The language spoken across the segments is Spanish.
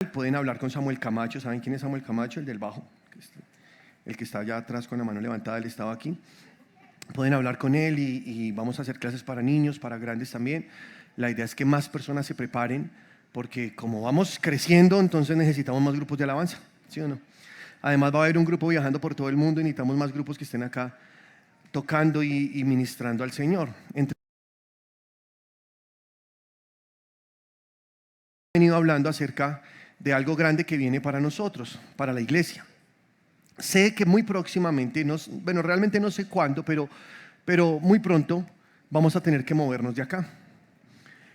pueden hablar con Samuel Camacho. ¿Saben quién es Samuel Camacho? El del bajo, el que está allá atrás con la mano levantada, él estaba aquí. Pueden hablar con él y vamos a hacer clases para niños, para grandes también. La idea es que más personas se preparen, porque como vamos creciendo, entonces necesitamos más grupos de alabanza, ¿sí o no? Además va a haber un grupo viajando por todo el mundo y necesitamos más grupos que estén acá tocando y ministrando al Señor. He venido hablando acerca de algo grande que viene para nosotros, para la iglesia. Sé que muy próximamente, realmente no sé cuándo, pero muy pronto vamos a tener que movernos de acá.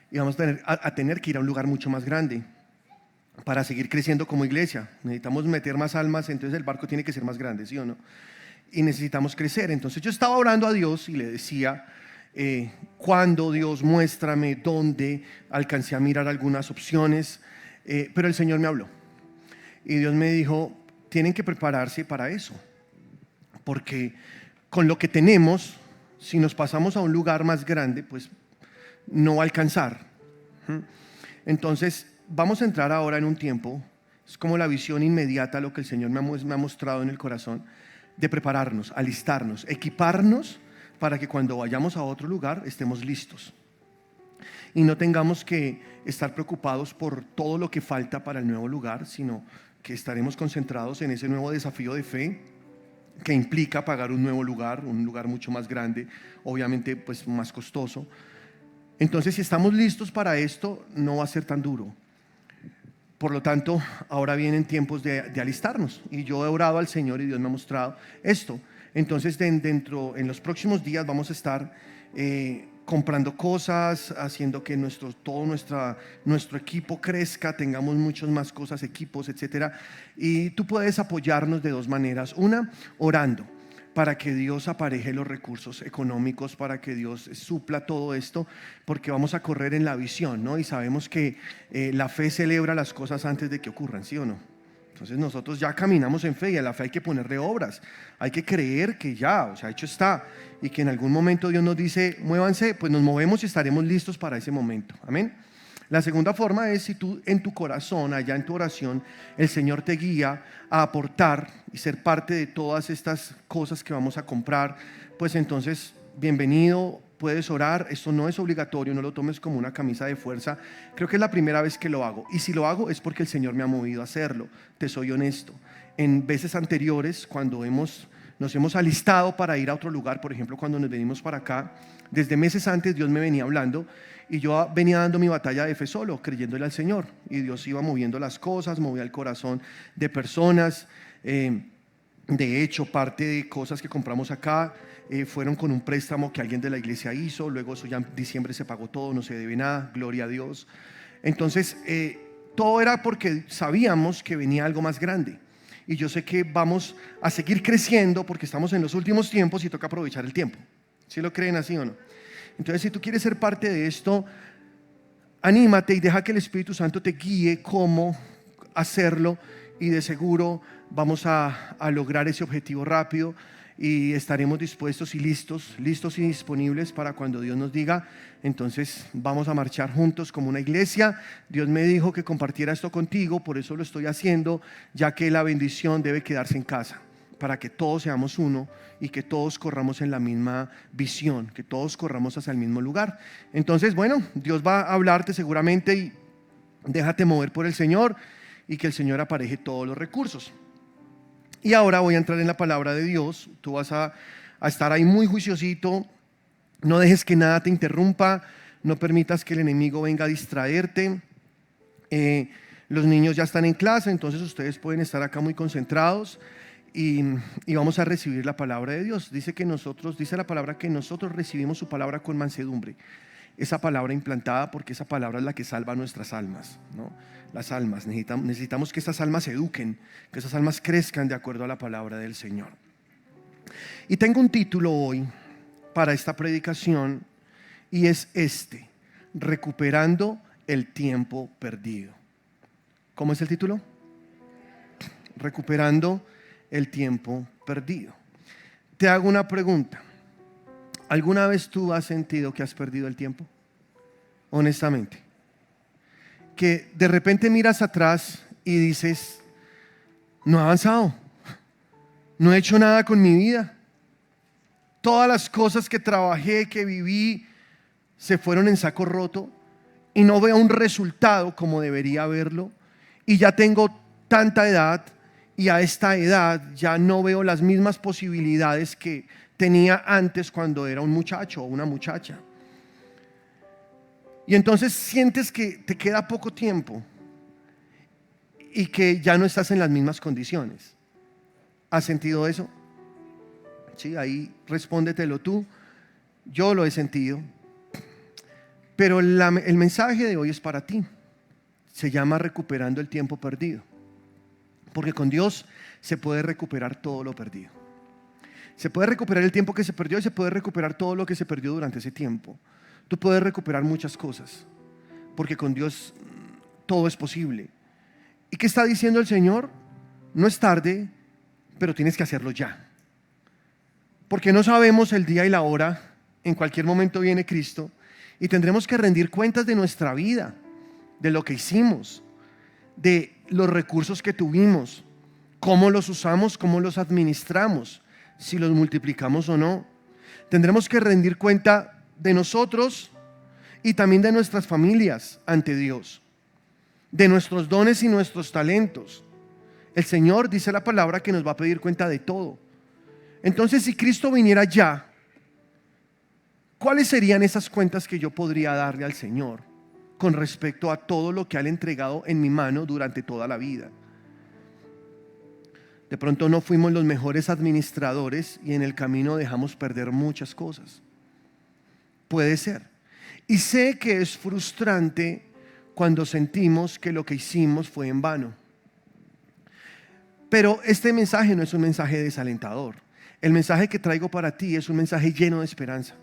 Y vamos a tener que ir a un lugar mucho más grande para seguir creciendo como iglesia. Necesitamos meter más almas, entonces el barco tiene que ser más grande, ¿sí o no? Y necesitamos crecer. Entonces yo estaba orando a Dios y le decía, cuando Dios, muéstrame dónde. Alcancé a mirar algunas opciones, pero el Señor me habló. Y Dios me dijo, tienen que prepararse para eso, porque con lo que tenemos, si nos pasamos a un lugar más grande, pues no va a alcanzar. Entonces vamos a entrar ahora en un tiempo, es como la visión inmediata, lo que el Señor me ha mostrado en el corazón, de prepararnos, alistarnos, equiparnos para que cuando vayamos a otro lugar estemos listos y no tengamos que estar preocupados por todo lo que falta para el nuevo lugar, sino que estaremos concentrados en ese nuevo desafío de fe que implica pagar un nuevo lugar, un lugar mucho más grande, obviamente pues más costoso. Entonces, si estamos listos para esto, no va a ser tan duro. Por lo tanto, ahora vienen tiempos de alistarnos. Y yo he orado al Señor y Dios me ha mostrado esto. Entonces, en los próximos días vamos a estar comprando cosas, haciendo que nuestro equipo crezca, tengamos muchas más cosas, equipos, etcétera. Y tú puedes apoyarnos de dos maneras. Una, orando para que Dios apareje los recursos económicos, para que Dios supla todo esto, porque vamos a correr en la visión, ¿no? Y sabemos que la fe celebra las cosas antes de que ocurran, ¿sí o no? Entonces nosotros ya caminamos en fe y a la fe hay que ponerle obras, hay que creer que ya, o sea, hecho está, y que en algún momento Dios nos dice, muévanse, pues nos movemos y estaremos listos para ese momento, amén. La segunda forma es si tú en tu corazón, allá en tu oración, el Señor te guía a aportar y ser parte de todas estas cosas que vamos a comprar, pues entonces bienvenido, puedes orar. Esto no es obligatorio, no lo tomes como una camisa de fuerza. Creo que es la primera vez que lo hago, y si lo hago es porque el Señor me ha movido a hacerlo, te soy honesto. En veces anteriores, cuando nos hemos alistado para ir a otro lugar, por ejemplo cuando nos venimos para acá, desde meses antes Dios me venía hablando y yo venía dando mi batalla de fe solo, creyéndole al Señor, y Dios iba moviendo las cosas, movía el corazón de personas. De hecho, parte de cosas que compramos acá fueron con un préstamo que alguien de la iglesia hizo. Luego eso ya en diciembre se pagó todo, no se debe nada, gloria a Dios. Entonces todo era porque sabíamos que venía algo más grande. Y yo sé que vamos a seguir creciendo porque estamos en los últimos tiempos y toca aprovechar el tiempo. ¿Sí lo creen así o no? Entonces, si tú quieres ser parte de esto, anímate y deja que el Espíritu Santo te guíe cómo hacerlo, y de seguro vamos a lograr ese objetivo rápido y estaremos dispuestos y listos y disponibles para cuando Dios nos diga. Entonces vamos a marchar juntos como una iglesia. Dios me dijo que compartiera esto contigo, por eso lo estoy haciendo, ya que la bendición debe quedarse en casa, para que todos seamos uno y que todos corramos en la misma visión, que todos corramos hacia el mismo lugar. Entonces, bueno, Dios va a hablarte seguramente y déjate mover por el Señor y que el Señor apareje todos los recursos. Y ahora voy a entrar en la palabra de Dios. Tú vas a estar ahí muy juiciosito. No dejes que nada te interrumpa. No permitas que el enemigo venga a distraerte. Los niños ya están en clase, entonces ustedes pueden estar acá muy concentrados. Y vamos a recibir la palabra de Dios. Dice la palabra que nosotros recibimos su palabra con mansedumbre. Esa palabra implantada, porque esa palabra es la que salva nuestras almas, ¿no? Las almas, necesitamos que estas almas se eduquen, que esas almas crezcan de acuerdo a la palabra del Señor. Y tengo un título hoy para esta predicación, y es recuperando el tiempo perdido. ¿Cómo es el título? Recuperando el tiempo perdido. Te hago una pregunta. ¿Alguna vez tú has sentido que has perdido el tiempo? Honestamente. Que de repente miras atrás y dices, no he avanzado, no he hecho nada con mi vida. Todas las cosas que trabajé, que viví, se fueron en saco roto y no veo un resultado como debería haberlo. Y ya tengo tanta edad y a esta edad ya no veo las mismas posibilidades que tenía antes cuando era un muchacho o una muchacha. Y entonces sientes que te queda poco tiempo y que ya no estás en las mismas condiciones. ¿Has sentido eso? Sí, ahí respóndetelo tú. Yo lo he sentido. Pero el mensaje de hoy es para ti. Se llama recuperando el tiempo perdido. Porque con Dios se puede recuperar todo lo perdido. Se puede recuperar el tiempo que se perdió y se puede recuperar todo lo que se perdió durante ese tiempo. Tú puedes recuperar muchas cosas. Porque con Dios todo es posible. ¿Y qué está diciendo el Señor? No es tarde, pero tienes que hacerlo ya. Porque no sabemos el día y la hora. En cualquier momento viene Cristo y tendremos que rendir cuentas de nuestra vida, de lo que hicimos, de los recursos que tuvimos, cómo los usamos, cómo los administramos, si los multiplicamos o no. Tendremos que rendir cuenta de nosotros y también de nuestras familias ante Dios, de nuestros dones y nuestros talentos. El Señor dice la palabra que nos va a pedir cuenta de todo. Entonces, si Cristo viniera ya, ¿cuáles serían esas cuentas que yo podría darle al Señor con respecto a todo lo que Él ha entregado en mi mano durante toda la vida? De pronto no fuimos los mejores administradores y en el camino dejamos perder muchas cosas. Puede ser. Y sé que es frustrante cuando sentimos que lo que hicimos fue en vano. Pero este mensaje no es un mensaje desalentador. El mensaje que traigo para ti es un mensaje lleno de esperanza.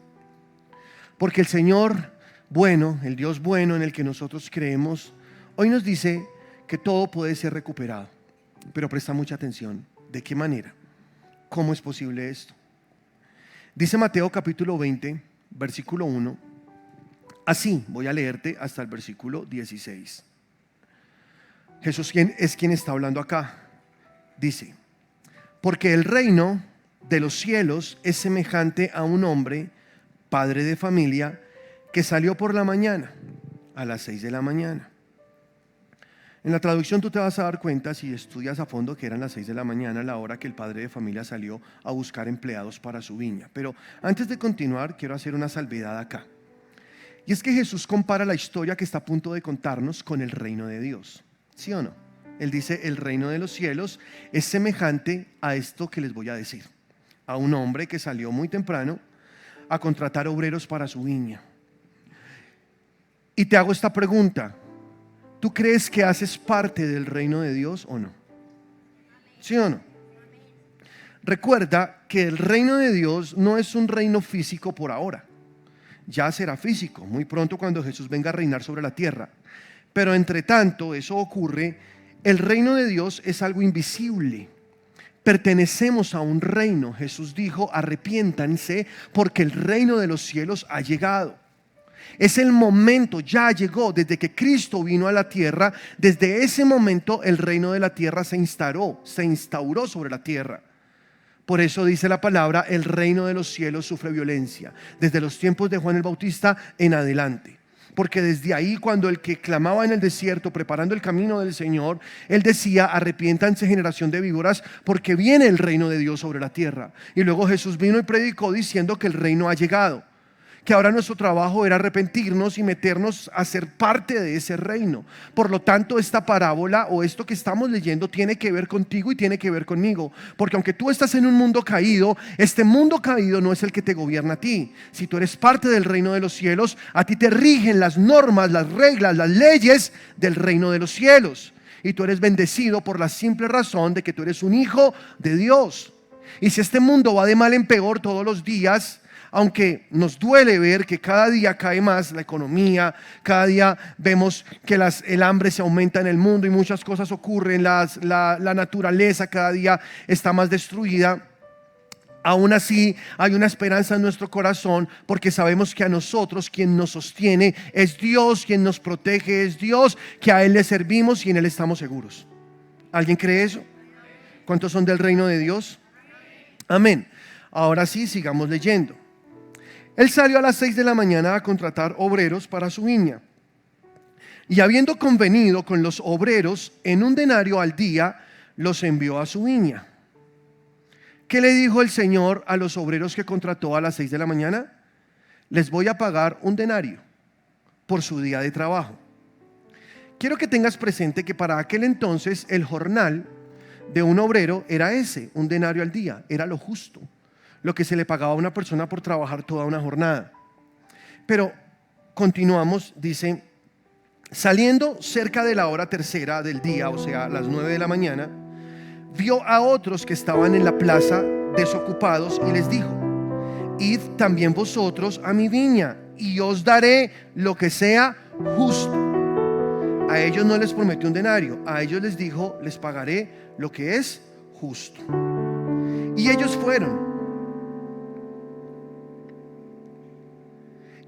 Porque el Señor bueno, el Dios bueno en el que nosotros creemos, hoy nos dice que todo puede ser recuperado. Pero presta mucha atención. ¿De qué manera? ¿Cómo es posible esto? Dice Mateo capítulo 20, versículo 1. Así, voy a leerte hasta el versículo 16. Jesús es quien está hablando acá. Dice, porque el reino de los cielos es semejante a un hombre, padre de familia, que salió por la mañana, a las 6 de la mañana. En la traducción tú te vas a dar cuenta, si estudias a fondo, que eran las 6 de la mañana, la hora que el padre de familia salió a buscar empleados para su viña. Pero antes de continuar, quiero hacer una salvedad acá. Y es que Jesús compara la historia que está a punto de contarnos con el reino de Dios. ¿Sí o no? Él dice, el reino de los cielos es semejante a esto que les voy a decir. A un hombre que salió muy temprano a contratar obreros para su viña. Y te hago esta pregunta. ¿Tú crees que haces parte del reino de Dios o no? ¿Sí o no? Recuerda que el reino de Dios no es un reino físico por ahora. Ya será físico, muy pronto cuando Jesús venga a reinar sobre la tierra. Pero entre tanto eso ocurre, el reino de Dios es algo invisible. Pertenecemos a un reino. Jesús dijo, arrepiéntanse porque el reino de los cielos ha llegado. Es el momento, ya llegó, desde que Cristo vino a la tierra, desde ese momento el reino de la tierra se instauró sobre la tierra. Por eso dice la palabra, el reino de los cielos sufre violencia, desde los tiempos de Juan el Bautista en adelante. Porque desde ahí, cuando el que clamaba en el desierto, preparando el camino del Señor, él decía, arrepiéntanse generación de víboras, porque viene el reino de Dios sobre la tierra. Y luego Jesús vino y predicó diciendo que el reino ha llegado, que ahora nuestro trabajo era arrepentirnos y meternos a ser parte de ese reino. Por lo tanto, esta parábola o esto que estamos leyendo tiene que ver contigo y tiene que ver conmigo. Porque aunque tú estás en un mundo caído, este mundo caído no es el que te gobierna a ti. Si tú eres parte del reino de los cielos, a ti te rigen las normas, las reglas, las leyes del reino de los cielos. Y tú eres bendecido por la simple razón de que tú eres un hijo de Dios. Y si este mundo va de mal en peor todos los días, aunque nos duele ver que cada día cae más la economía, cada día vemos que el hambre se aumenta en el mundo y muchas cosas ocurren, la naturaleza cada día está más destruida. Aún así hay una esperanza en nuestro corazón porque sabemos que a nosotros quien nos sostiene es Dios, quien nos protege es Dios, que a Él le servimos y en Él estamos seguros. ¿Alguien cree eso? ¿Cuántos son del reino de Dios? Amén. Ahora sí, sigamos leyendo. Él salió a las 6 de la mañana a contratar obreros para su viña. Y habiendo convenido con los obreros en 1 denario al día, los envió a su viña. ¿Qué le dijo el Señor a los obreros que contrató a las 6 de la mañana? Les voy a pagar 1 denario por su día de trabajo. Quiero que tengas presente que para aquel entonces el jornal de un obrero era ese, 1 denario al día, era lo justo, lo que se le pagaba a una persona por trabajar toda una jornada. Pero continuamos, dice, saliendo cerca de la hora tercera del día, o sea, las 9 de la mañana, vio a otros que estaban en la plaza desocupados y les dijo: id también vosotros a mi viña y os daré lo que sea justo. A ellos no les prometió 1 denario, a ellos les dijo: les pagaré lo que es justo. Y ellos fueron.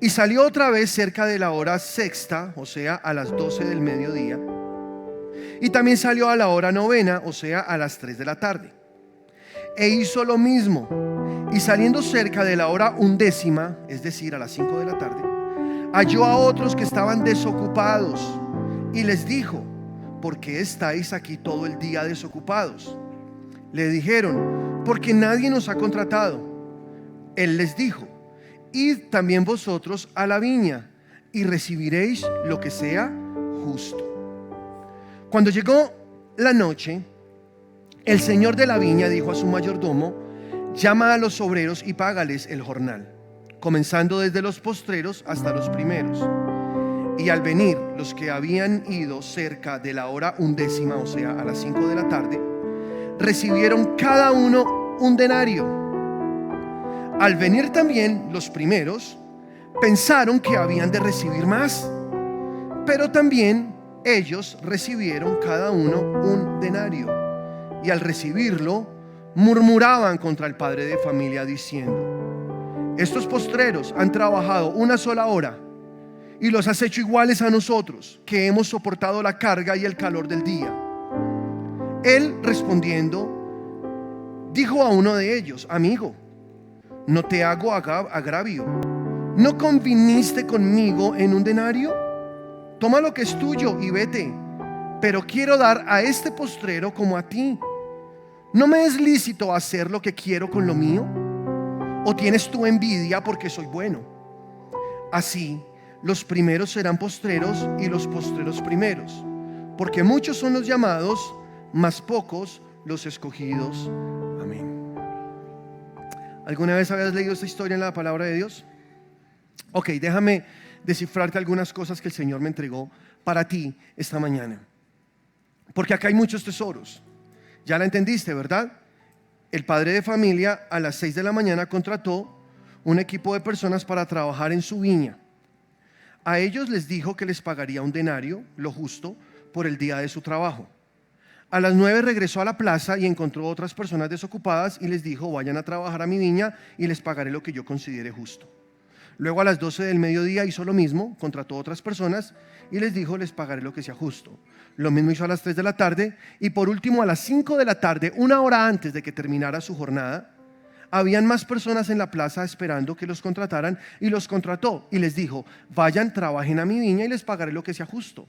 Y salió otra vez cerca de la hora sexta, o sea, a las 12 del mediodía. Y también salió a la hora novena, o sea, a las 3 de la tarde. E hizo lo mismo. Y saliendo cerca de la hora 11ª, es decir, a las 5 de la tarde, halló a otros que estaban desocupados y les dijo: ¿por qué estáis aquí todo el día desocupados? Le dijeron: porque nadie nos ha contratado. Él les dijo: id también vosotros a la viña y recibiréis lo que sea justo. Cuando llegó la noche, el señor de la viña dijo a su mayordomo: llama a los obreros y págales el jornal, comenzando desde los postreros hasta los primeros. Y al venir los que habían ido cerca de la hora 11ª, o sea, a las 5 de la tarde, recibieron cada uno 1 denario. Al venir también los primeros, pensaron que habían de recibir más, pero también ellos recibieron cada uno 1 denario. Y al recibirlo, murmuraban contra el padre de familia diciendo: estos postreros han trabajado 1 sola hora y los has hecho iguales a nosotros, que hemos soportado la carga y el calor del día. Él, respondiendo, dijo a uno de ellos: amigo, no te hago agravio. ¿No conviniste conmigo en 1 denario? Toma lo que es tuyo y vete. Pero quiero dar a este postrero como a ti. ¿No me es lícito hacer lo que quiero con lo mío? ¿O tienes tú envidia porque soy bueno? Así, los primeros serán postreros y los postreros primeros, porque muchos son los llamados, mas pocos los escogidos. Amén. ¿Alguna vez habías leído esta historia en la palabra de Dios? Ok, déjame descifrarte algunas cosas que el Señor me entregó para ti esta mañana, porque acá hay muchos tesoros. Ya la entendiste, ¿verdad? El padre de familia a las 6 de la mañana contrató un equipo de personas para trabajar en su viña. A ellos les dijo que les pagaría 1 denario, lo justo, por el día de su trabajo. A las 9 regresó a la plaza y encontró otras personas desocupadas y les dijo: vayan a trabajar a mi viña y les pagaré lo que yo considere justo. Luego a las 12 del mediodía hizo lo mismo, contrató otras personas y les dijo: les pagaré lo que sea justo. Lo mismo hizo a las 3 de la tarde y por último a las 5 de la tarde, 1 hora antes de que terminara su jornada, habían más personas en la plaza esperando que los contrataran y los contrató y les dijo: vayan, trabajen a mi viña y les pagaré lo que sea justo.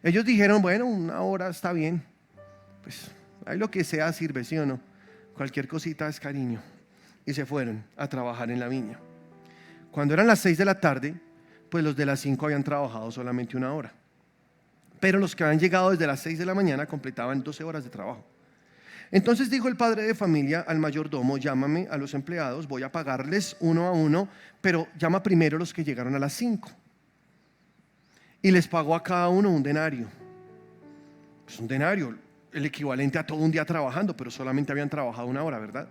Ellos dijeron: bueno, 1 hora está bien, pues ahí lo que sea sirve, ¿sí o no? Cualquier cosita es cariño. Y se fueron a trabajar en la viña. Cuando eran las 6 de la tarde, pues los de las 5 habían trabajado solamente 1 hora. Pero los que habían llegado desde las 6 de la mañana completaban 12 horas de trabajo. Entonces dijo el padre de familia al mayordomo: llámame a los empleados, voy a pagarles 1 a 1, pero llama primero a los que llegaron a las 5. Y les pagó a cada uno 1 denario. Pues 1 denario, el equivalente a todo un día trabajando, pero solamente habían trabajado 1 hora, ¿verdad?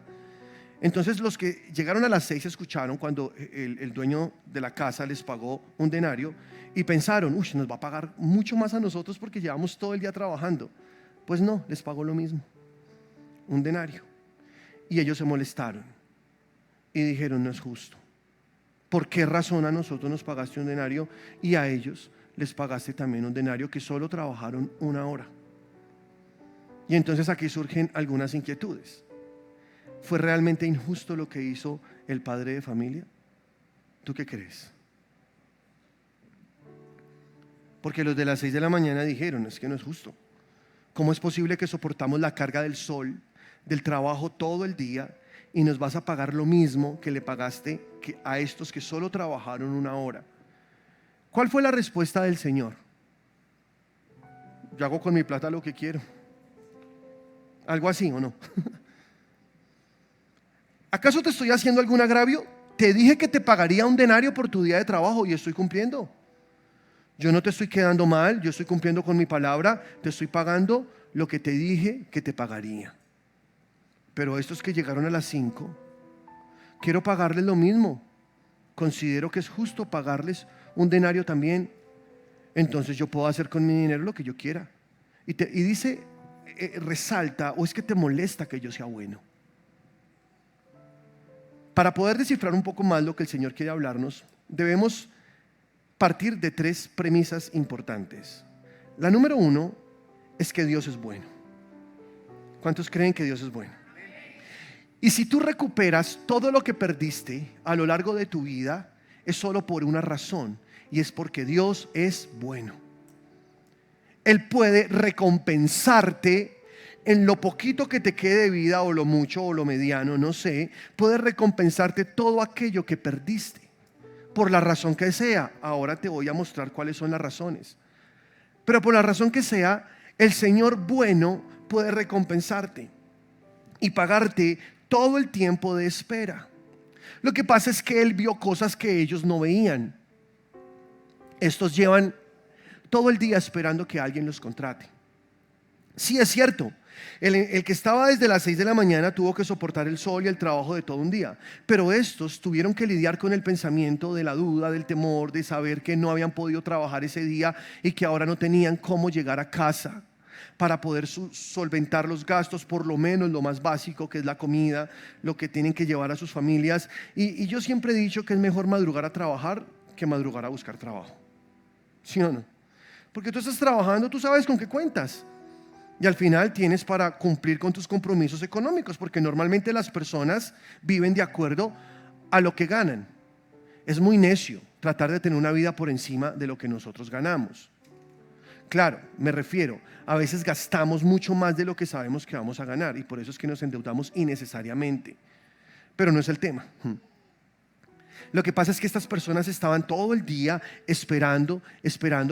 Entonces los que llegaron a las 6 escucharon cuando el dueño de la casa les pagó 1 denario y pensaron: uy, nos va a pagar mucho más a nosotros porque llevamos todo el día trabajando. Pues no, les pagó lo mismo, 1 denario. Y ellos se molestaron y dijeron: no es justo. ¿Por qué razón a nosotros nos pagaste 1 denario y a ellos les pagaste también 1 denario que solo trabajaron 1 hora? Y entonces aquí surgen algunas inquietudes. ¿Fue realmente injusto lo que hizo el padre de familia? ¿Tú qué crees? Porque los de las 6 de la mañana dijeron, es que no es justo. ¿Cómo es posible que soportamos la carga del sol, del trabajo todo el día y nos vas a pagar lo mismo que le pagaste a estos que solo trabajaron 1 hora? ¿Cuál fue la respuesta del Señor? Yo hago con mi plata lo que quiero. ¿Algo así o no? ¿Acaso te estoy haciendo algún agravio? Te dije que te pagaría 1 denario por tu día de trabajo y estoy cumpliendo. Yo no te estoy quedando mal, yo estoy cumpliendo con mi palabra, te estoy pagando lo que te dije que te pagaría. Pero estos que llegaron a las 5, quiero pagarles lo mismo. Considero que es justo pagarles 1 denario también. Entonces yo puedo hacer con mi dinero lo que yo quiera. Y dice, resalta, o es que te molesta que yo sea bueno. Para poder descifrar un poco más lo que el Señor quiere hablarnos, debemos partir de 3 premisas importantes. La número 1 es que Dios es bueno. ¿Cuántos creen que Dios es bueno? Y si tú recuperas todo lo que perdiste a lo largo de tu vida, es solo por una razón, y es porque Dios es bueno. Él puede recompensarte en lo poquito que te quede de vida, o lo mucho o lo mediano, no sé. Puede recompensarte todo aquello que perdiste, por la razón que sea. Ahora te voy a mostrar cuáles son las razones. Pero por la razón que sea, el Señor bueno puede recompensarte y pagarte todo el tiempo de espera. Lo que pasa es que Él vio cosas que ellos no veían. Estos llevan todo el día esperando que alguien los contrate. Sí, es cierto. El que estaba desde las 6 de la mañana tuvo que soportar el sol y el trabajo de todo un día. Pero estos tuvieron que lidiar con el pensamiento de la duda, del temor, de saber que no habían podido trabajar ese día y que ahora no tenían cómo llegar a casa para poder solventar los gastos, por lo menos lo más básico, que es la comida, lo que tienen que llevar a sus familias. Y yo siempre he dicho que es mejor madrugar a trabajar que madrugar a buscar trabajo. ¿Sí o no? Porque tú estás trabajando, tú sabes con qué cuentas. Y al final tienes para cumplir con tus compromisos económicos, porque normalmente las personas viven de acuerdo a lo que ganan. Es muy necio tratar de tener una vida por encima de lo que nosotros ganamos. Claro, me refiero, a veces gastamos mucho más de lo que sabemos que vamos a ganar, y por eso es que nos endeudamos innecesariamente. Pero no es el tema. Lo que pasa es que estas personas estaban todo el día esperando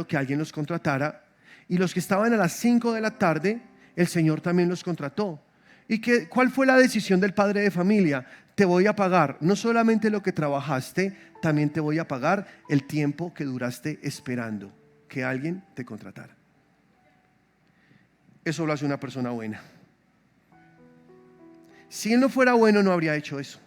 que alguien los contratara. Y los que estaban a las 5 de la tarde, el Señor también los contrató. ¿Y cuál fue la decisión del padre de familia? Te voy a pagar no solamente lo que trabajaste, también te voy a pagar el tiempo que duraste esperando que alguien te contratara. Eso lo hace una persona buena. Si él no fuera bueno, no habría hecho eso.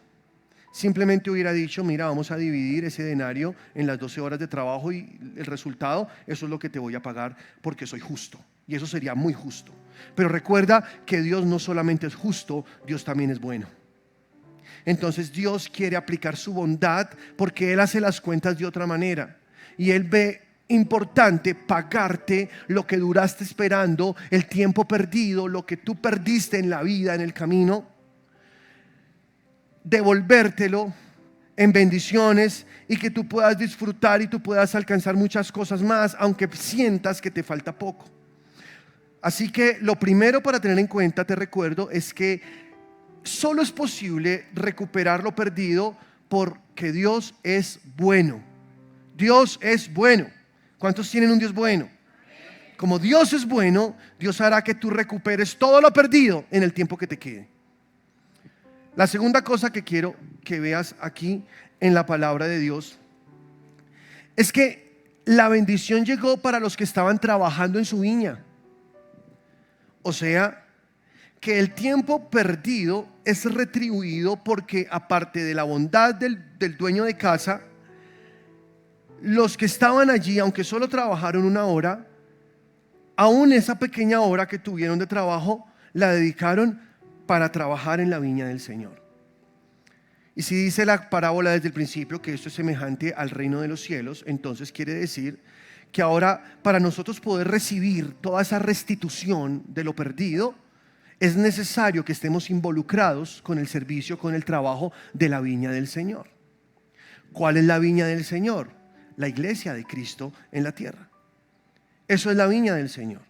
Simplemente hubiera dicho, mira, vamos a dividir ese denario en las 12 horas de trabajo y el resultado, eso es lo que te voy a pagar porque soy justo. Y eso sería muy justo. Pero recuerda que Dios no solamente es justo, Dios también es bueno. Entonces Dios quiere aplicar su bondad porque Él hace las cuentas de otra manera. Y Él ve importante pagarte lo que duraste esperando, el tiempo perdido, lo que tú perdiste en la vida, en el camino, devolvértelo en bendiciones y que tú puedas disfrutar y tú puedas alcanzar muchas cosas más, aunque sientas que te falta poco. Así que lo primero para tener en cuenta, te recuerdo, es que solo es posible recuperar lo perdido porque Dios es bueno. Dios es bueno. ¿Cuántos tienen un Dios bueno? Como Dios es bueno, Dios hará que tú recuperes todo lo perdido en el tiempo que te quede. La segunda cosa que quiero que veas aquí en la palabra de Dios es que la bendición llegó para los que estaban trabajando en su viña. O sea, que el tiempo perdido es retribuido porque aparte de la bondad del dueño de casa, los que estaban allí, aunque solo trabajaron 1 hora, aún esa pequeña hora que tuvieron de trabajo, la dedicaron para trabajar en la viña del Señor. Y si dice la parábola desde el principio que esto es semejante al reino de los cielos, entonces quiere decir que ahora para nosotros poder recibir toda esa restitución de lo perdido, es necesario que estemos involucrados con el servicio, con el trabajo de la viña del Señor. ¿Cuál es la viña del Señor? La iglesia de Cristo en la tierra. Eso es la viña del Señor.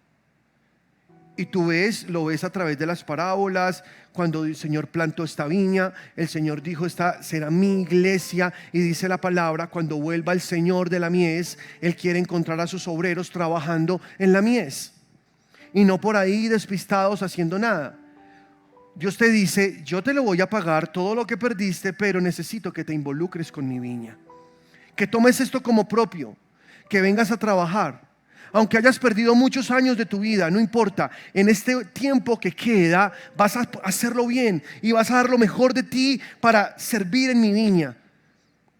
Y tú lo ves a través de las parábolas. Cuando el Señor plantó esta viña, el Señor dijo: esta será mi iglesia. Y dice la palabra: cuando vuelva el Señor de la mies, Él quiere encontrar a sus obreros trabajando en la mies, y no por ahí despistados haciendo nada. Dios te dice: yo te lo voy a pagar todo lo que perdiste, pero necesito que te involucres con mi viña, que tomes esto como propio, que vengas a trabajar. Aunque hayas perdido muchos años de tu vida, no importa. En este tiempo que queda vas a hacerlo bien y vas a dar lo mejor de ti para servir en mi viña.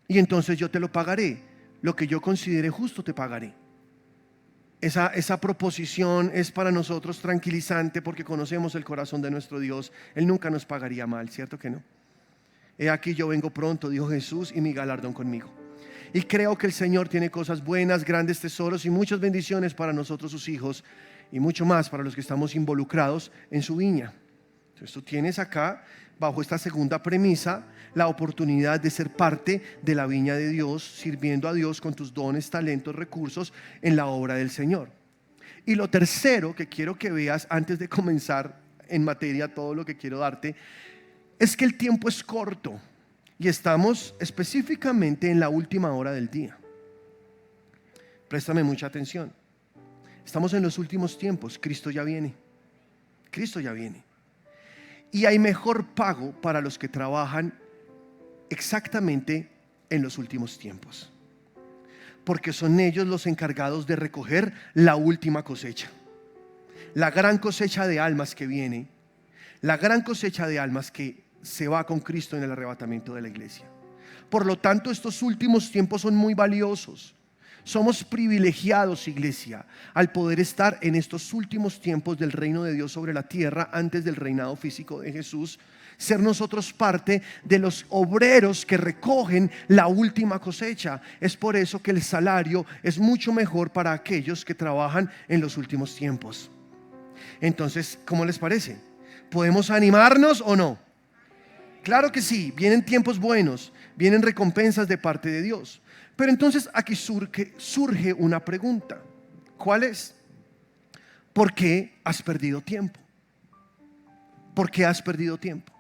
Y entonces yo te lo pagaré. Lo que yo considere justo te pagaré. Esa proposición es para nosotros tranquilizante, porque conocemos el corazón de nuestro Dios. Él nunca nos pagaría mal, ¿cierto que no? He aquí, yo vengo pronto, dijo Jesús, y mi galardón conmigo. Y creo que el Señor tiene cosas buenas, grandes tesoros y muchas bendiciones para nosotros, sus hijos, y mucho más para los que estamos involucrados en su viña. Entonces tú tienes acá, bajo esta segunda premisa, la oportunidad de ser parte de la viña de Dios, sirviendo a Dios con tus dones, talentos, recursos en la obra del Señor. Y lo tercero que quiero que veas antes de comenzar en materia todo lo que quiero darte, es que el tiempo es corto. Y estamos específicamente en la última hora del día. Préstame mucha atención. Estamos en los últimos tiempos. Cristo ya viene. Cristo ya viene. Y hay mejor pago para los que trabajan exactamente en los últimos tiempos, porque son ellos los encargados de recoger la última cosecha. La gran cosecha de almas que viene. La gran cosecha de almas que se va con Cristo en el arrebatamiento de la iglesia. Por lo tanto, estos últimos tiempos son muy valiosos. Somos privilegiados, iglesia, al poder estar en estos últimos tiempos del reino de Dios sobre la tierra, antes del reinado físico de Jesús. Ser nosotros parte de los obreros que recogen la última cosecha. Es por eso que el salario es mucho mejor para aquellos que trabajan en los últimos tiempos. Entonces, ¿cómo les parece? ¿Podemos animarnos o no? Claro que sí, vienen tiempos buenos, vienen recompensas de parte de Dios. Pero entonces aquí surge una pregunta. ¿Cuál es? ¿Por qué has perdido tiempo? ¿Por qué has perdido tiempo?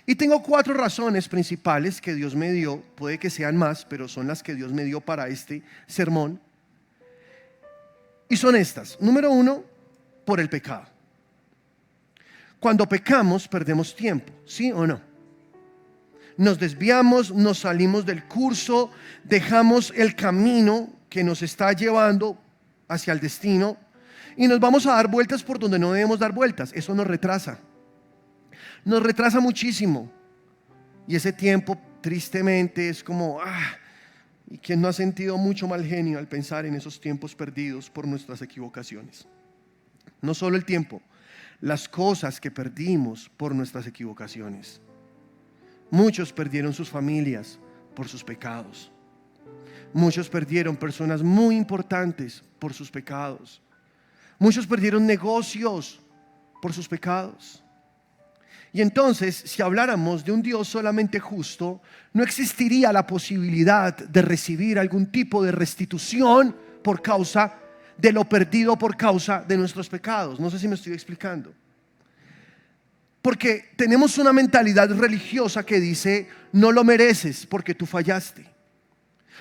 Y tengo 4 razones principales que Dios me dio. Puede que sean más, pero son las que Dios me dio para este sermón. Y son estas. Número 1, por el pecado. Cuando pecamos perdemos tiempo, ¿sí o no? Nos desviamos, nos salimos del curso, dejamos el camino que nos está llevando hacia el destino y nos vamos a dar vueltas por donde no debemos dar vueltas. Eso nos retrasa muchísimo. Y ese tiempo, tristemente, es como ¿y quién no ha sentido mucho mal genio al pensar en esos tiempos perdidos por nuestras equivocaciones? No solo el tiempo, las cosas que perdimos por nuestras equivocaciones. Muchos perdieron sus familias por sus pecados. Muchos perdieron personas muy importantes por sus pecados. Muchos perdieron negocios por sus pecados. Y entonces, si habláramos de un Dios solamente justo, no existiría la posibilidad de recibir algún tipo de restitución por causa de lo perdido, por causa de nuestros pecados. No sé si me estoy explicando. Porque tenemos una mentalidad religiosa que dice: no lo mereces porque tú fallaste.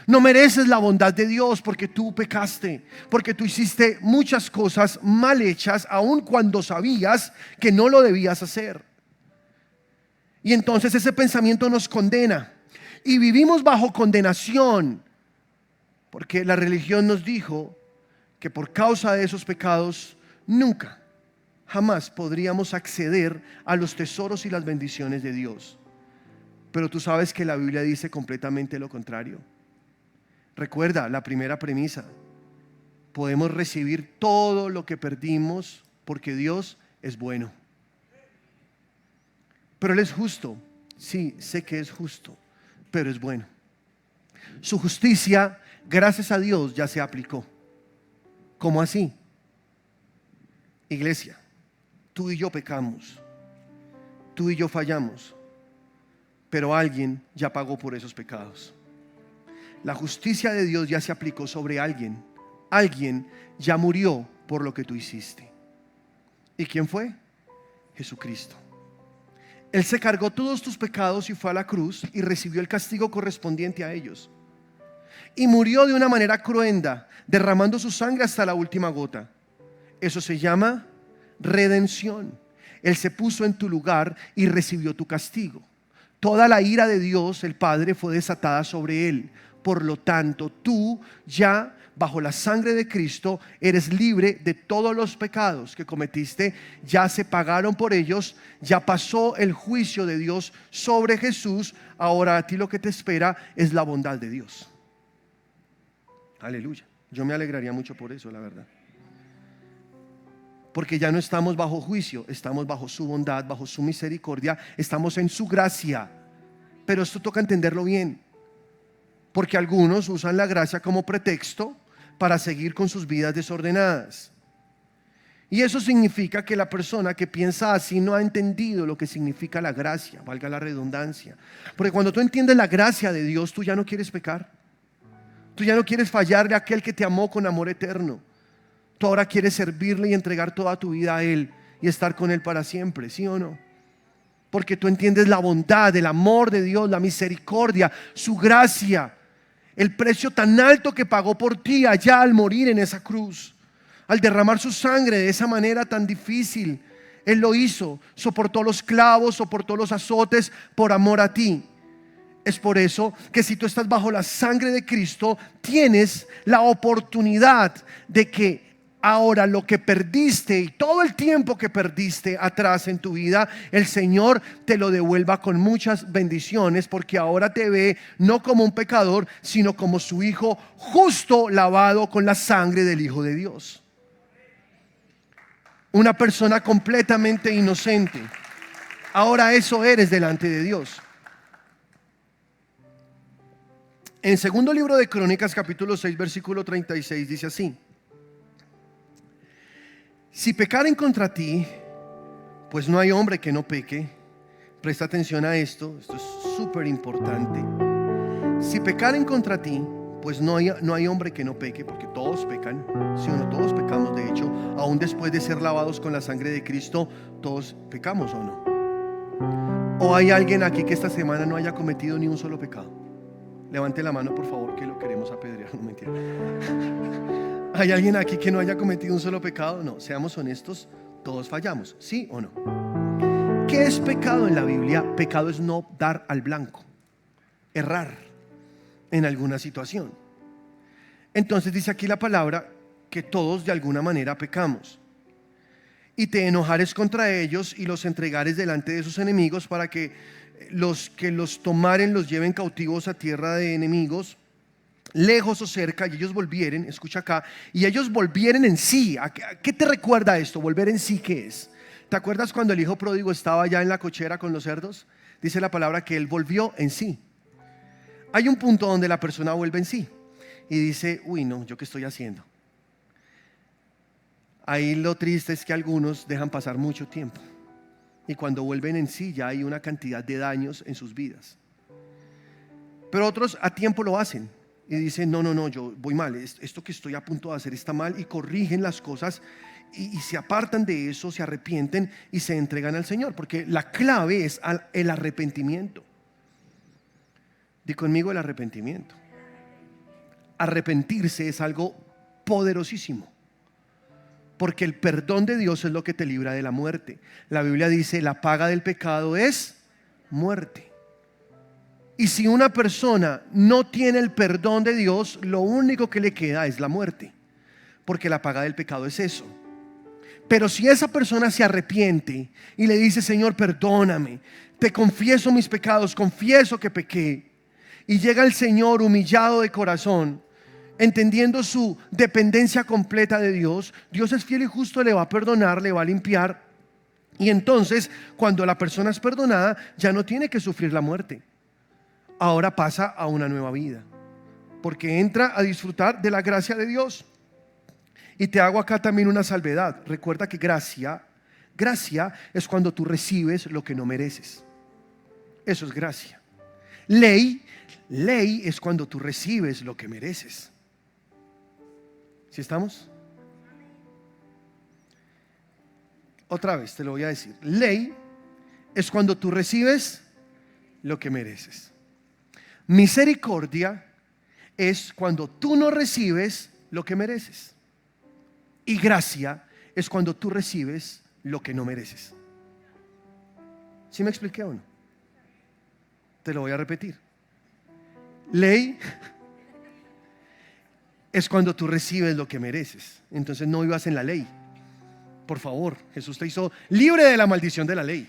No mereces la bondad de Dios porque tú pecaste, porque tú hiciste muchas cosas mal hechas, aun cuando sabías que no lo debías hacer. Y entonces ese pensamiento nos condena y vivimos bajo condenación, porque la religión nos dijo que por causa de esos pecados jamás podríamos acceder a los tesoros y las bendiciones de Dios. Pero tú sabes que la Biblia dice completamente lo contrario. Recuerda la primera premisa: podemos recibir todo lo que perdimos porque Dios es bueno. Pero Él es justo. Sí, sé que es justo, pero es bueno. Su justicia, gracias a Dios, ya se aplicó. ¿Cómo así? Iglesia, tú y yo pecamos, tú y yo fallamos, pero alguien ya pagó por esos pecados. La justicia de Dios ya se aplicó sobre alguien. Alguien ya murió por lo que tú hiciste. ¿Y quién fue? Jesucristo. Él se cargó todos tus pecados y fue a la cruz y recibió el castigo correspondiente a ellos. Y murió de una manera cruenta, derramando su sangre hasta la última gota. Eso se llama redención. Él se puso en tu lugar y recibió tu castigo. Toda la ira de Dios, el Padre, fue desatada sobre él. Por lo tanto, tú ya bajo la sangre de Cristo eres libre de todos los pecados que cometiste. Ya se pagaron por ellos. Ya pasó el juicio de Dios sobre Jesús. Ahora a ti lo que te espera es la bondad de Dios. Aleluya. Yo me alegraría mucho por eso, la verdad. Porque ya no estamos bajo juicio, estamos bajo su bondad, bajo su misericordia, estamos en su gracia. Pero esto toca entenderlo bien, porque algunos usan la gracia como pretexto para seguir con sus vidas desordenadas. Y eso significa que la persona que piensa así no ha entendido lo que significa la gracia, valga la redundancia. Porque cuando tú entiendes la gracia de Dios, tú ya no quieres pecar. Tú ya no quieres fallarle a aquel que te amó con amor eterno. Tú ahora quieres servirle y entregar toda tu vida a Él y estar con Él para siempre, ¿sí o no? Porque tú entiendes la bondad, el amor de Dios, la misericordia, su gracia, el precio tan alto que pagó por ti allá al morir en esa cruz, al derramar su sangre de esa manera tan difícil. Él lo hizo, soportó los clavos, soportó los azotes por amor a ti. Es por eso que si tú estás bajo la sangre de Cristo, tienes la oportunidad de que ahora lo que perdiste y todo el tiempo que perdiste atrás en tu vida, el Señor te lo devuelva con muchas bendiciones, porque ahora te ve no como un pecador, sino como su hijo justo, lavado con la sangre del Hijo de Dios. Una persona completamente inocente. Ahora eso eres delante de Dios. En segundo libro de Crónicas, capítulo 6, versículo 36, dice así: si pecaren contra ti, pues no hay hombre que no peque. Presta atención a esto es súper importante. Si pecaren contra ti, pues no hay hombre que no peque, porque todos pecan, ¿sí o no? Todos pecamos, de hecho, aún después de ser lavados con la sangre de Cristo, todos pecamos, ¿o no? ¿O hay alguien aquí que esta semana no haya cometido ni un solo pecado? Levante la mano, por favor, que lo queremos apedrear. No, mentira. ¿Hay alguien aquí que no haya cometido un solo pecado? No, seamos honestos, todos fallamos, ¿sí o no? ¿Qué es pecado en la Biblia? Pecado es no dar al blanco, errar en alguna situación. Entonces dice aquí la palabra que todos de alguna manera pecamos. Y te enojares contra ellos y los entregares delante de sus enemigos, para que los tomaren los lleven cautivos a tierra de enemigos, lejos o cerca, y ellos volvieren, escucha acá, y ellos volvieren en sí. ¿A qué te recuerda esto? Volver en sí, ¿qué es? ¿Te acuerdas cuando el hijo pródigo estaba allá en la cochera con los cerdos? Dice la palabra que él volvió en sí. Hay un punto donde la persona vuelve en sí y dice: uy, no, ¿yo qué estoy haciendo? Ahí lo triste es que algunos dejan pasar mucho tiempo, y cuando vuelven en sí ya hay una cantidad de daños en sus vidas. Pero otros a tiempo lo hacen y dicen: no, yo voy mal, esto que estoy a punto de hacer está mal, y corrigen las cosas y se apartan de eso, se arrepienten y se entregan al Señor, porque la clave es el arrepentimiento. Di conmigo: el arrepentimiento. Arrepentirse es algo poderosísimo, porque el perdón de Dios es lo que te libra de la muerte. La Biblia dice: la paga del pecado es muerte. Y si una persona no tiene el perdón de Dios, lo único que le queda es la muerte, porque la paga del pecado es eso. Pero si esa persona se arrepiente y le dice: Señor, perdóname, te confieso mis pecados, confieso que pequé, y llega el Señor humillado de corazón, entendiendo su dependencia completa de Dios, Dios es fiel y justo, le va a perdonar, le va a limpiar. Y entonces, cuando la persona es perdonada, ya no tiene que sufrir la muerte. Ahora pasa a una nueva vida, porque entra a disfrutar de la gracia de Dios. Y te hago acá también una salvedad. Recuerda que gracia Gracia es cuando tú recibes lo que no mereces. Eso es gracia. Ley es cuando tú recibes lo que mereces. ¿Sí estamos? Otra vez te lo voy a decir. Ley es cuando tú recibes lo que mereces. Misericordia es cuando tú no recibes lo que mereces. Y gracia es cuando tú recibes lo que no mereces. ¿Sí me expliqué o no? Te lo voy a repetir. Ley es cuando tú recibes lo que mereces. Entonces no vivas en la ley. Por favor, Jesús te hizo libre de la maldición de la ley.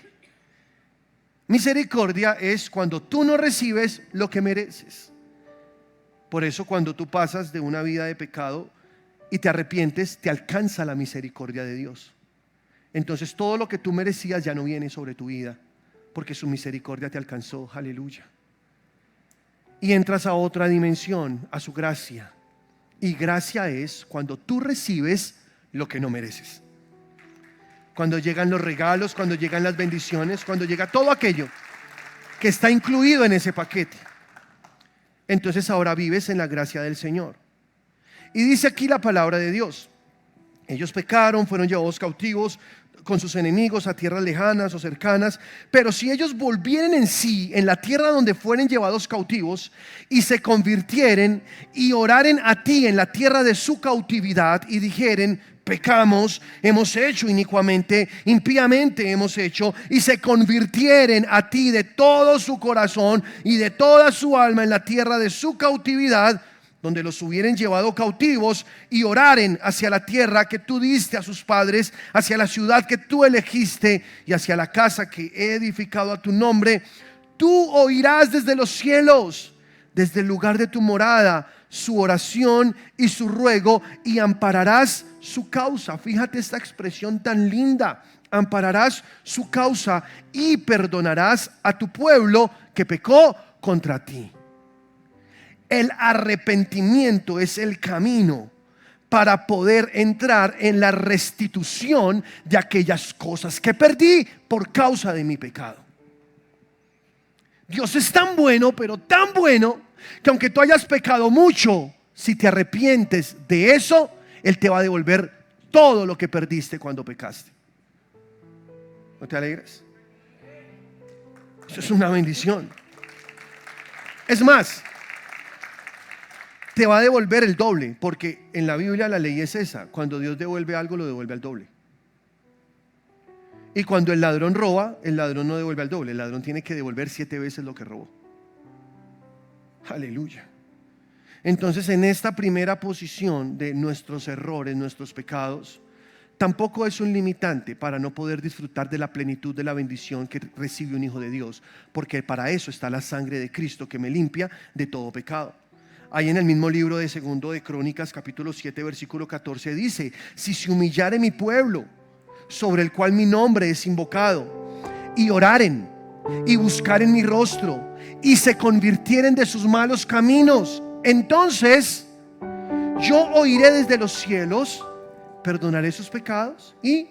Misericordia es cuando tú no recibes lo que mereces. Por eso cuando tú pasas de una vida de pecado y te arrepientes, te alcanza la misericordia de Dios. Entonces todo lo que tú merecías ya no viene sobre tu vida, porque su misericordia te alcanzó. Aleluya. Y entras a otra dimensión, a su gracia. Y gracia es cuando tú recibes lo que no mereces. Cuando llegan los regalos, cuando llegan las bendiciones, cuando llega todo aquello que está incluido en ese paquete. Entonces ahora vives en la gracia del Señor. Y dice aquí la palabra de Dios: ellos pecaron, fueron llevados cautivos con sus enemigos a tierras lejanas o cercanas, pero si ellos volvieren en sí en la tierra donde fueren llevados cautivos y se convirtieren y oraren a ti en la tierra de su cautividad y dijeren: pecamos, hemos hecho inicuamente, impíamente hemos hecho, y se convirtieren a ti de todo su corazón y de toda su alma en la tierra de su cautividad, donde los hubieren llevado cautivos, y oraren hacia la tierra que tú diste a sus padres, hacia la ciudad que tú elegiste y hacia la casa que he edificado a tu nombre, tú oirás desde los cielos, desde el lugar de tu morada, su oración y su ruego, y ampararás su causa. Fíjate esta expresión tan linda: ampararás su causa y perdonarás a tu pueblo que pecó contra ti. El arrepentimiento es el camino para poder entrar en la restitución de aquellas cosas que perdí por causa de mi pecado. Dios es tan bueno, pero tan bueno, que aunque tú hayas pecado mucho, si te arrepientes de eso, Él te va a devolver todo lo que perdiste cuando pecaste. ¿No te alegras? Eso es una bendición. Es más, te va a devolver el doble, porque en la Biblia la ley es esa: cuando Dios devuelve algo, lo devuelve al doble. Y cuando el ladrón roba, el ladrón no devuelve al doble, el ladrón tiene que devolver 7 veces lo que robó. Aleluya. Entonces, en esta primera posición de nuestros errores, nuestros pecados, tampoco es un limitante para no poder disfrutar de la plenitud de la bendición que recibe un hijo de Dios, porque para eso está la sangre de Cristo que me limpia de todo pecado. Ahí en el mismo libro de 2 de Crónicas, capítulo 7, versículo 14, dice: si se humillare mi pueblo, sobre el cual mi nombre es invocado, y oraren y buscaren mi rostro y se convirtieren de sus malos caminos, entonces yo oiré desde los cielos, perdonaré sus pecados y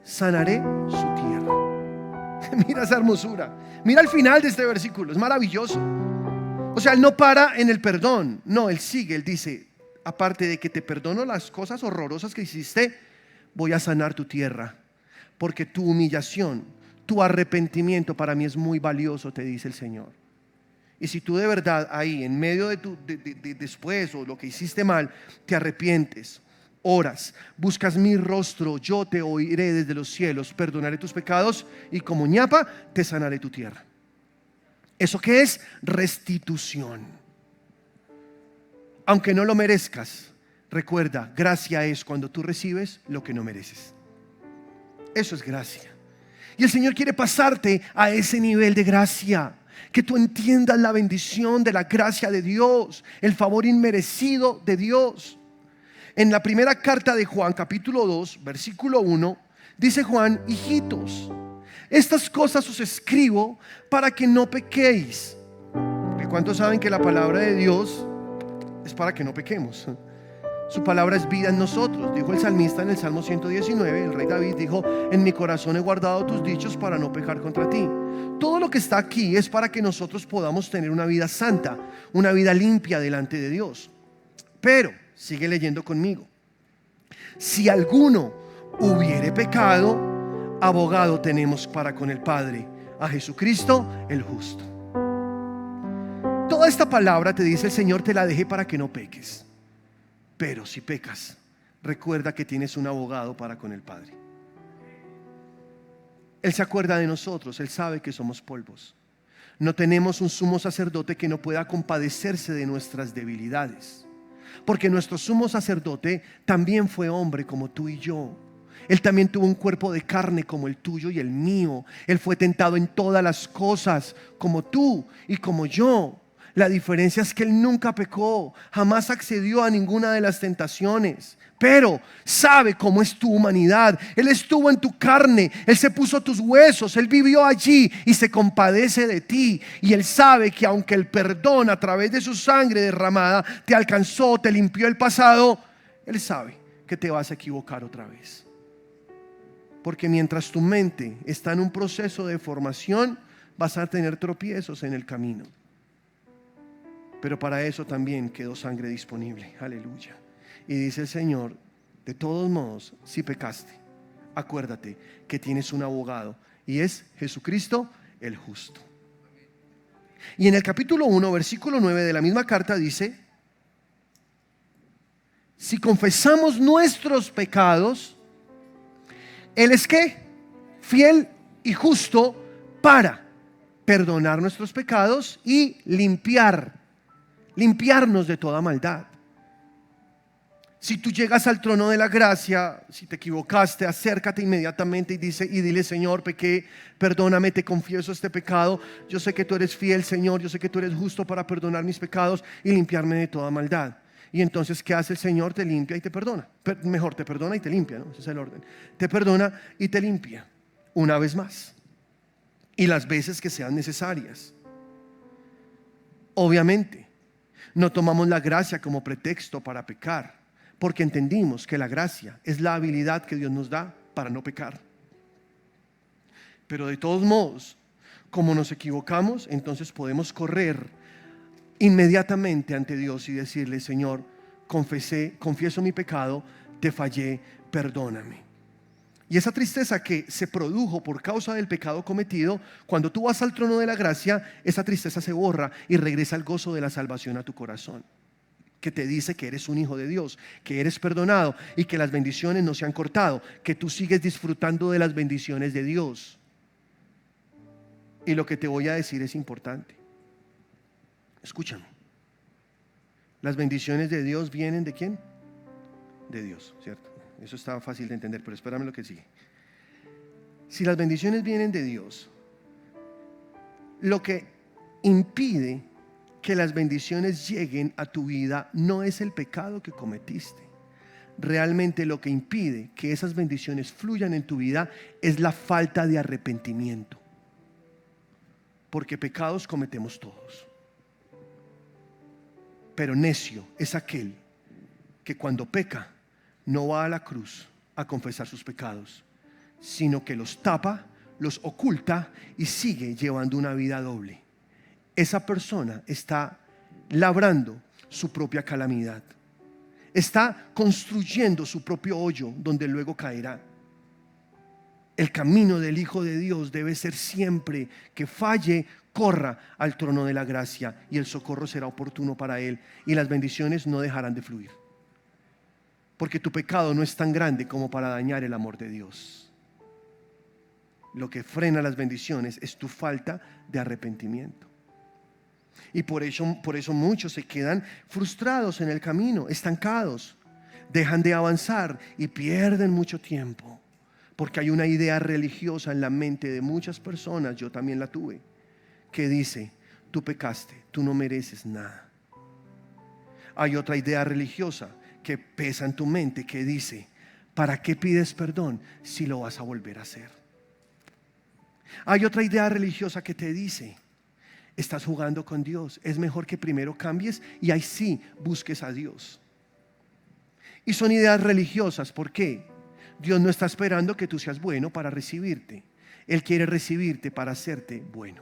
sanaré su tierra. Mira esa hermosura. Mira el final de este versículo, es maravilloso. O sea, Él no para en el perdón, no, Él sigue, Él dice: aparte de que te perdono las cosas horrorosas que hiciste, voy a sanar tu tierra, porque tu humillación, tu arrepentimiento para mí es muy valioso, te dice el Señor. Y si tú de verdad ahí en medio de después o lo que hiciste mal, te arrepientes, oras, buscas mi rostro, yo te oiré desde los cielos, perdonaré tus pecados y como ñapa te sanaré tu tierra. ¿Eso qué es? Restitución. Aunque no lo merezcas, recuerda, gracia es cuando tú recibes lo que no mereces. Eso es gracia. Y el Señor quiere pasarte a ese nivel de gracia, que tú entiendas la bendición de la gracia de Dios, el favor inmerecido de Dios. En la primera carta de Juan, capítulo 2, versículo 1, dice Juan: hijitos, estas cosas os escribo para que no pequéis. Porque ¿cuántos saben que la palabra de Dios es para que no pequemos? Su palabra es vida en nosotros. Dijo el salmista en el Salmo 119, el rey David dijo: en mi corazón he guardado tus dichos para no pecar contra ti. Todo lo que está aquí es para que nosotros podamos tener una vida santa, una vida limpia delante de Dios. Pero, sigue leyendo conmigo: si alguno hubiere pecado, abogado tenemos para con el Padre, a Jesucristo el justo. Toda esta palabra, te dice el Señor, te la dejé para que no peques. Pero si pecas, recuerda que tienes un abogado para con el Padre. Él se acuerda de nosotros, Él sabe que somos polvos. No tenemos un sumo sacerdote que no pueda compadecerse de nuestras debilidades, porque nuestro sumo sacerdote también fue hombre como tú y yo. Él también tuvo un cuerpo de carne como el tuyo y el mío. Él fue tentado en todas las cosas como tú y como yo. La diferencia es que Él nunca pecó, jamás accedió a ninguna de las tentaciones, pero sabe cómo es tu humanidad. Él estuvo en tu carne, Él se puso tus huesos, Él vivió allí y se compadece de ti. Y Él sabe que aunque el perdón a través de su sangre derramada te alcanzó, te limpió el pasado, Él sabe que te vas a equivocar otra vez. Porque mientras tu mente está en un proceso de formación, vas a tener tropiezos en el camino. Pero para eso también quedó sangre disponible. Aleluya. Y dice el Señor: de todos modos, si pecaste, acuérdate que tienes un abogado, y es Jesucristo el justo. Y en el capítulo 1, versículo 9 de la misma carta dice: si confesamos nuestros pecados, Él es ¿qué? Fiel y justo para perdonar nuestros pecados y limpiarnos de toda maldad. Si tú llegas al trono de la gracia, si te equivocaste, acércate inmediatamente y dile: Señor, pequé, perdóname, te confieso este pecado. Yo sé que tú eres fiel, Señor, yo sé que tú eres justo para perdonar mis pecados y limpiarme de toda maldad. Y entonces, ¿qué hace el Señor? Te limpia y te perdona. Mejor, te perdona y te limpia, ¿no? Ese es el orden. Te perdona y te limpia una vez más, y las veces que sean necesarias. Obviamente, no tomamos la gracia como pretexto para pecar, porque entendimos que la gracia es la habilidad que Dios nos da para no pecar. Pero de todos modos, como nos equivocamos, entonces podemos correr inmediatamente ante Dios y decirle: Señor, confieso mi pecado, te fallé, perdóname. Y esa tristeza que se produjo por causa del pecado cometido, cuando tú vas al trono de la gracia, esa tristeza se borra y regresa el gozo de la salvación a tu corazón, que te dice que eres un hijo de Dios, que eres perdonado y que las bendiciones no se han cortado, que tú sigues disfrutando de las bendiciones de Dios. Y lo que te voy a decir es importante. Escúchame. Las bendiciones de Dios vienen ¿de quién? De Dios, ¿cierto? Eso está fácil de entender, pero espérame lo que sigue. Si las bendiciones vienen de Dios, lo que impide que las bendiciones lleguen a tu vida no es el pecado que cometiste. Realmente lo que impide que esas bendiciones fluyan en tu vida es la falta de arrepentimiento. Porque pecados cometemos todos. Pero necio es aquel que cuando peca no va a la cruz a confesar sus pecados, sino que los tapa, los oculta y sigue llevando una vida doble. Esa persona está labrando su propia calamidad, está construyendo su propio hoyo donde luego caerá. El camino del Hijo de Dios debe ser siempre que falle, corra al trono de la gracia, y el socorro será oportuno para él y las bendiciones no dejarán de fluir. Porque tu pecado no es tan grande como para dañar el amor de Dios. Lo que frena las bendiciones es tu falta de arrepentimiento. Y por eso muchos se quedan frustrados en el camino, estancados, dejan de avanzar y pierden mucho tiempo. Porque hay una idea religiosa en la mente de muchas personas, yo también la tuve, que dice: tú pecaste, tú no mereces nada. Hay otra idea religiosa que pesa en tu mente que dice: ¿para qué pides perdón si lo vas a volver a hacer? Hay otra idea religiosa que te dice: estás jugando con Dios, es mejor que primero cambies y ahí sí busques a Dios. Y son ideas religiosas. ¿Por qué? Dios no está esperando que tú seas bueno para recibirte. Él quiere recibirte para hacerte bueno.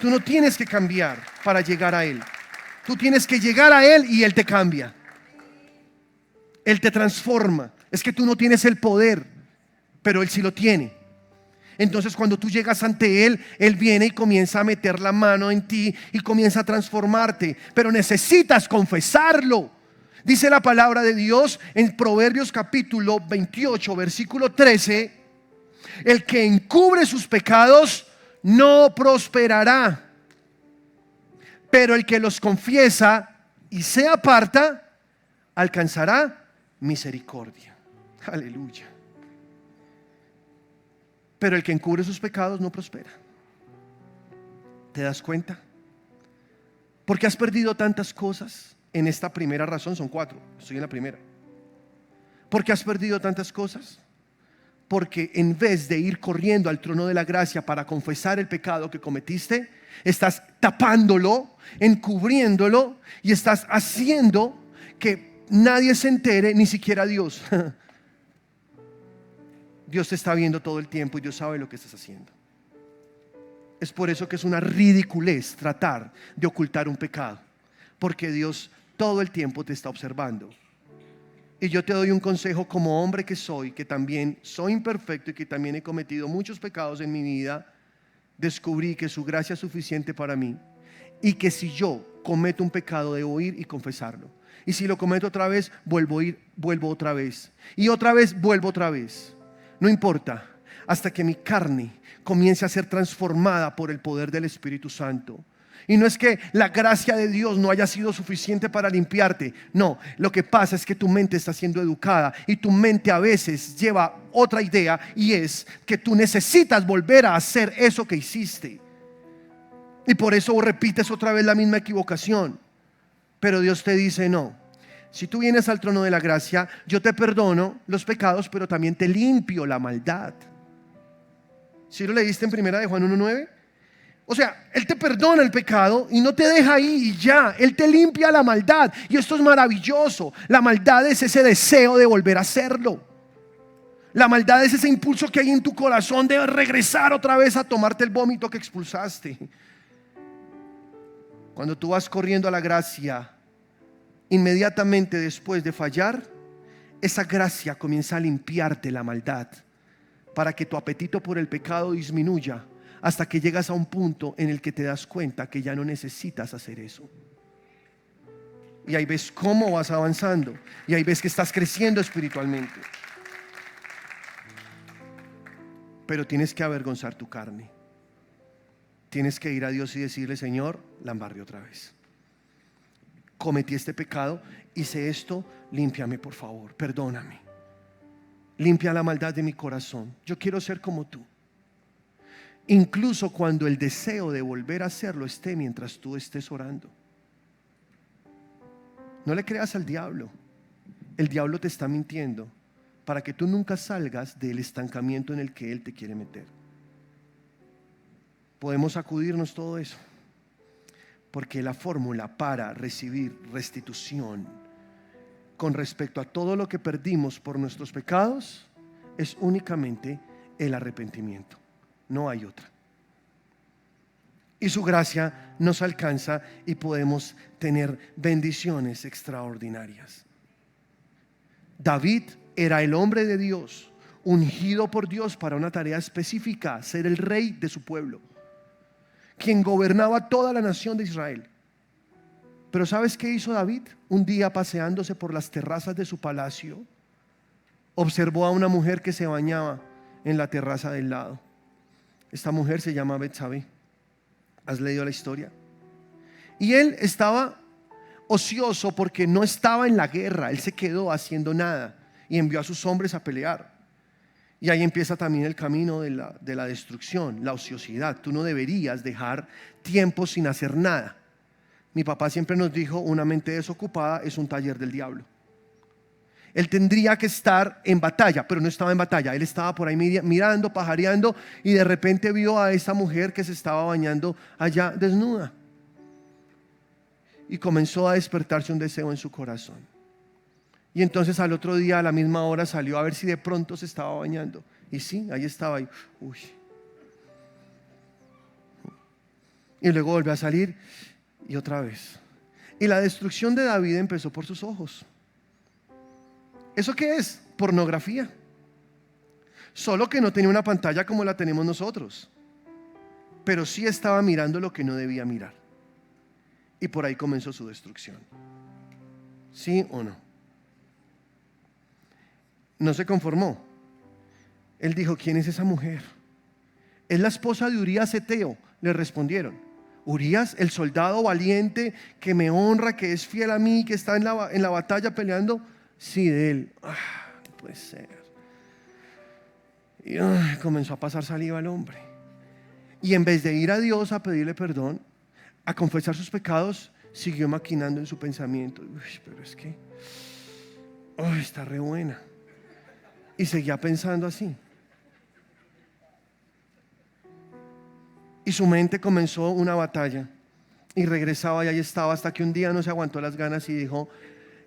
Tú no tienes que cambiar para llegar a Él. Tú tienes que llegar a Él y Él te cambia. Él te transforma. Es que tú no tienes el poder, pero Él sí lo tiene. Entonces cuando tú llegas ante Él, Él viene y comienza a meter la mano en ti y comienza a transformarte. Pero necesitas confesarlo. Dice la palabra de Dios en Proverbios capítulo 28, versículo 13: el que encubre sus pecados no prosperará, pero el que los confiesa y se aparta alcanzará misericordia. Aleluya. Pero el que encubre sus pecados no prospera. ¿Te das cuenta? ¿Por qué has perdido tantas cosas? En esta primera razón, son 4, estoy en la primera. ¿Por qué has perdido tantas cosas? Porque en vez de ir corriendo al trono de la gracia para confesar el pecado que cometiste, estás tapándolo, encubriéndolo y estás haciendo que nadie se entere, ni siquiera Dios. Dios te está viendo todo el tiempo y Dios sabe lo que estás haciendo. Es por eso que es una ridiculez tratar de ocultar un pecado, porque Dios todo el tiempo te está observando. Y yo te doy un consejo como hombre que soy, que también soy imperfecto y que también he cometido muchos pecados en mi vida. Descubrí que su gracia es suficiente para mí, y que si yo cometo un pecado debo ir y confesarlo. Y si lo cometo otra vez, vuelvo a ir, vuelvo otra vez. Y otra vez, vuelvo otra vez. No importa, hasta que mi carne comience a ser transformada por el poder del Espíritu Santo. Y no es que la gracia de Dios no haya sido suficiente para limpiarte. No, lo que pasa es que tu mente está siendo educada y tu mente a veces lleva otra idea, y es que tú necesitas volver a hacer eso que hiciste. Y por eso repites otra vez la misma equivocación. Pero Dios te dice: no, si tú vienes al trono de la gracia, yo te perdono los pecados, pero también te limpio la maldad. ¿Sí lo leíste en primera de Juan 1:9? O sea, Él te perdona el pecado y no te deja ahí y ya. Él te limpia la maldad. Y esto es maravilloso. La maldad es ese deseo de volver a hacerlo. La maldad es ese impulso que hay en tu corazón de regresar otra vez a tomarte el vómito que expulsaste. Cuando tú vas corriendo a la gracia, inmediatamente después de fallar, esa gracia comienza a limpiarte la maldad, para que tu apetito por el pecado disminuya, hasta que llegas a un punto en el que te das cuenta que ya no necesitas hacer eso. Y ahí ves cómo vas avanzando, y ahí ves que estás creciendo espiritualmente. Pero tienes que avergonzar tu carne. Tienes que ir a Dios y decirle: Señor, la embarré otra vez. Cometí este pecado, hice esto, límpiame por favor, perdóname. Limpia la maldad de mi corazón. Yo quiero ser como tú. Incluso cuando el deseo de volver a hacerlo esté mientras tú estés orando. No le creas al diablo. El diablo te está mintiendo para que tú nunca salgas del estancamiento en el que él te quiere meter. Podemos sacudirnos todo eso, porque la fórmula para recibir restitución con respecto a todo lo que perdimos por nuestros pecados es únicamente el arrepentimiento. No hay otra. Y su gracia nos alcanza y podemos tener bendiciones extraordinarias. David era el hombre de Dios, ungido por Dios para una tarea específica: ser el rey de su pueblo, quien gobernaba toda la nación de Israel. Pero ¿sabes qué hizo David? Un día, paseándose por las terrazas de su palacio, observó a una mujer que se bañaba en la terraza del lado. Esta mujer se llama Betsabé. ¿Has leído la historia? Y él estaba ocioso porque no estaba en la guerra. Él se quedó haciendo nada y envió a sus hombres a pelear. Y ahí empieza también el camino de la destrucción, la ociosidad. Tú no deberías dejar tiempo sin hacer nada. Mi papá siempre nos dijo: una mente desocupada es un taller del diablo. Él tendría que estar en batalla, pero no estaba en batalla. Él estaba por ahí mirando, pajareando, y de repente vio a esa mujer que se estaba bañando allá desnuda. Y comenzó a despertarse un deseo en su corazón. Y entonces al otro día a la misma hora salió a ver si de pronto se estaba bañando. Y sí, ahí estaba. Uy. Y luego volvió a salir y otra vez. Y la destrucción de David empezó por sus ojos. ¿Eso qué es? Pornografía. Solo que no tenía una pantalla como la tenemos nosotros, pero sí estaba mirando lo que no debía mirar. Y por ahí comenzó su destrucción. ¿Sí o no? No se conformó. Él dijo: ¿quién es esa mujer? Es la esposa de Urías Eteo, le respondieron. Urías, el soldado valiente que me honra, que es fiel a mí, que está en la batalla peleando. Sí, de él. No puede ser. Y comenzó a pasar saliva al hombre. Y en vez de ir a Dios a pedirle perdón, a confesar sus pecados, siguió maquinando en su pensamiento. Pero es que está re buena. Y seguía pensando así. Y su mente comenzó una batalla. Y regresaba y ahí estaba, hasta que un día no se aguantó las ganas y dijo: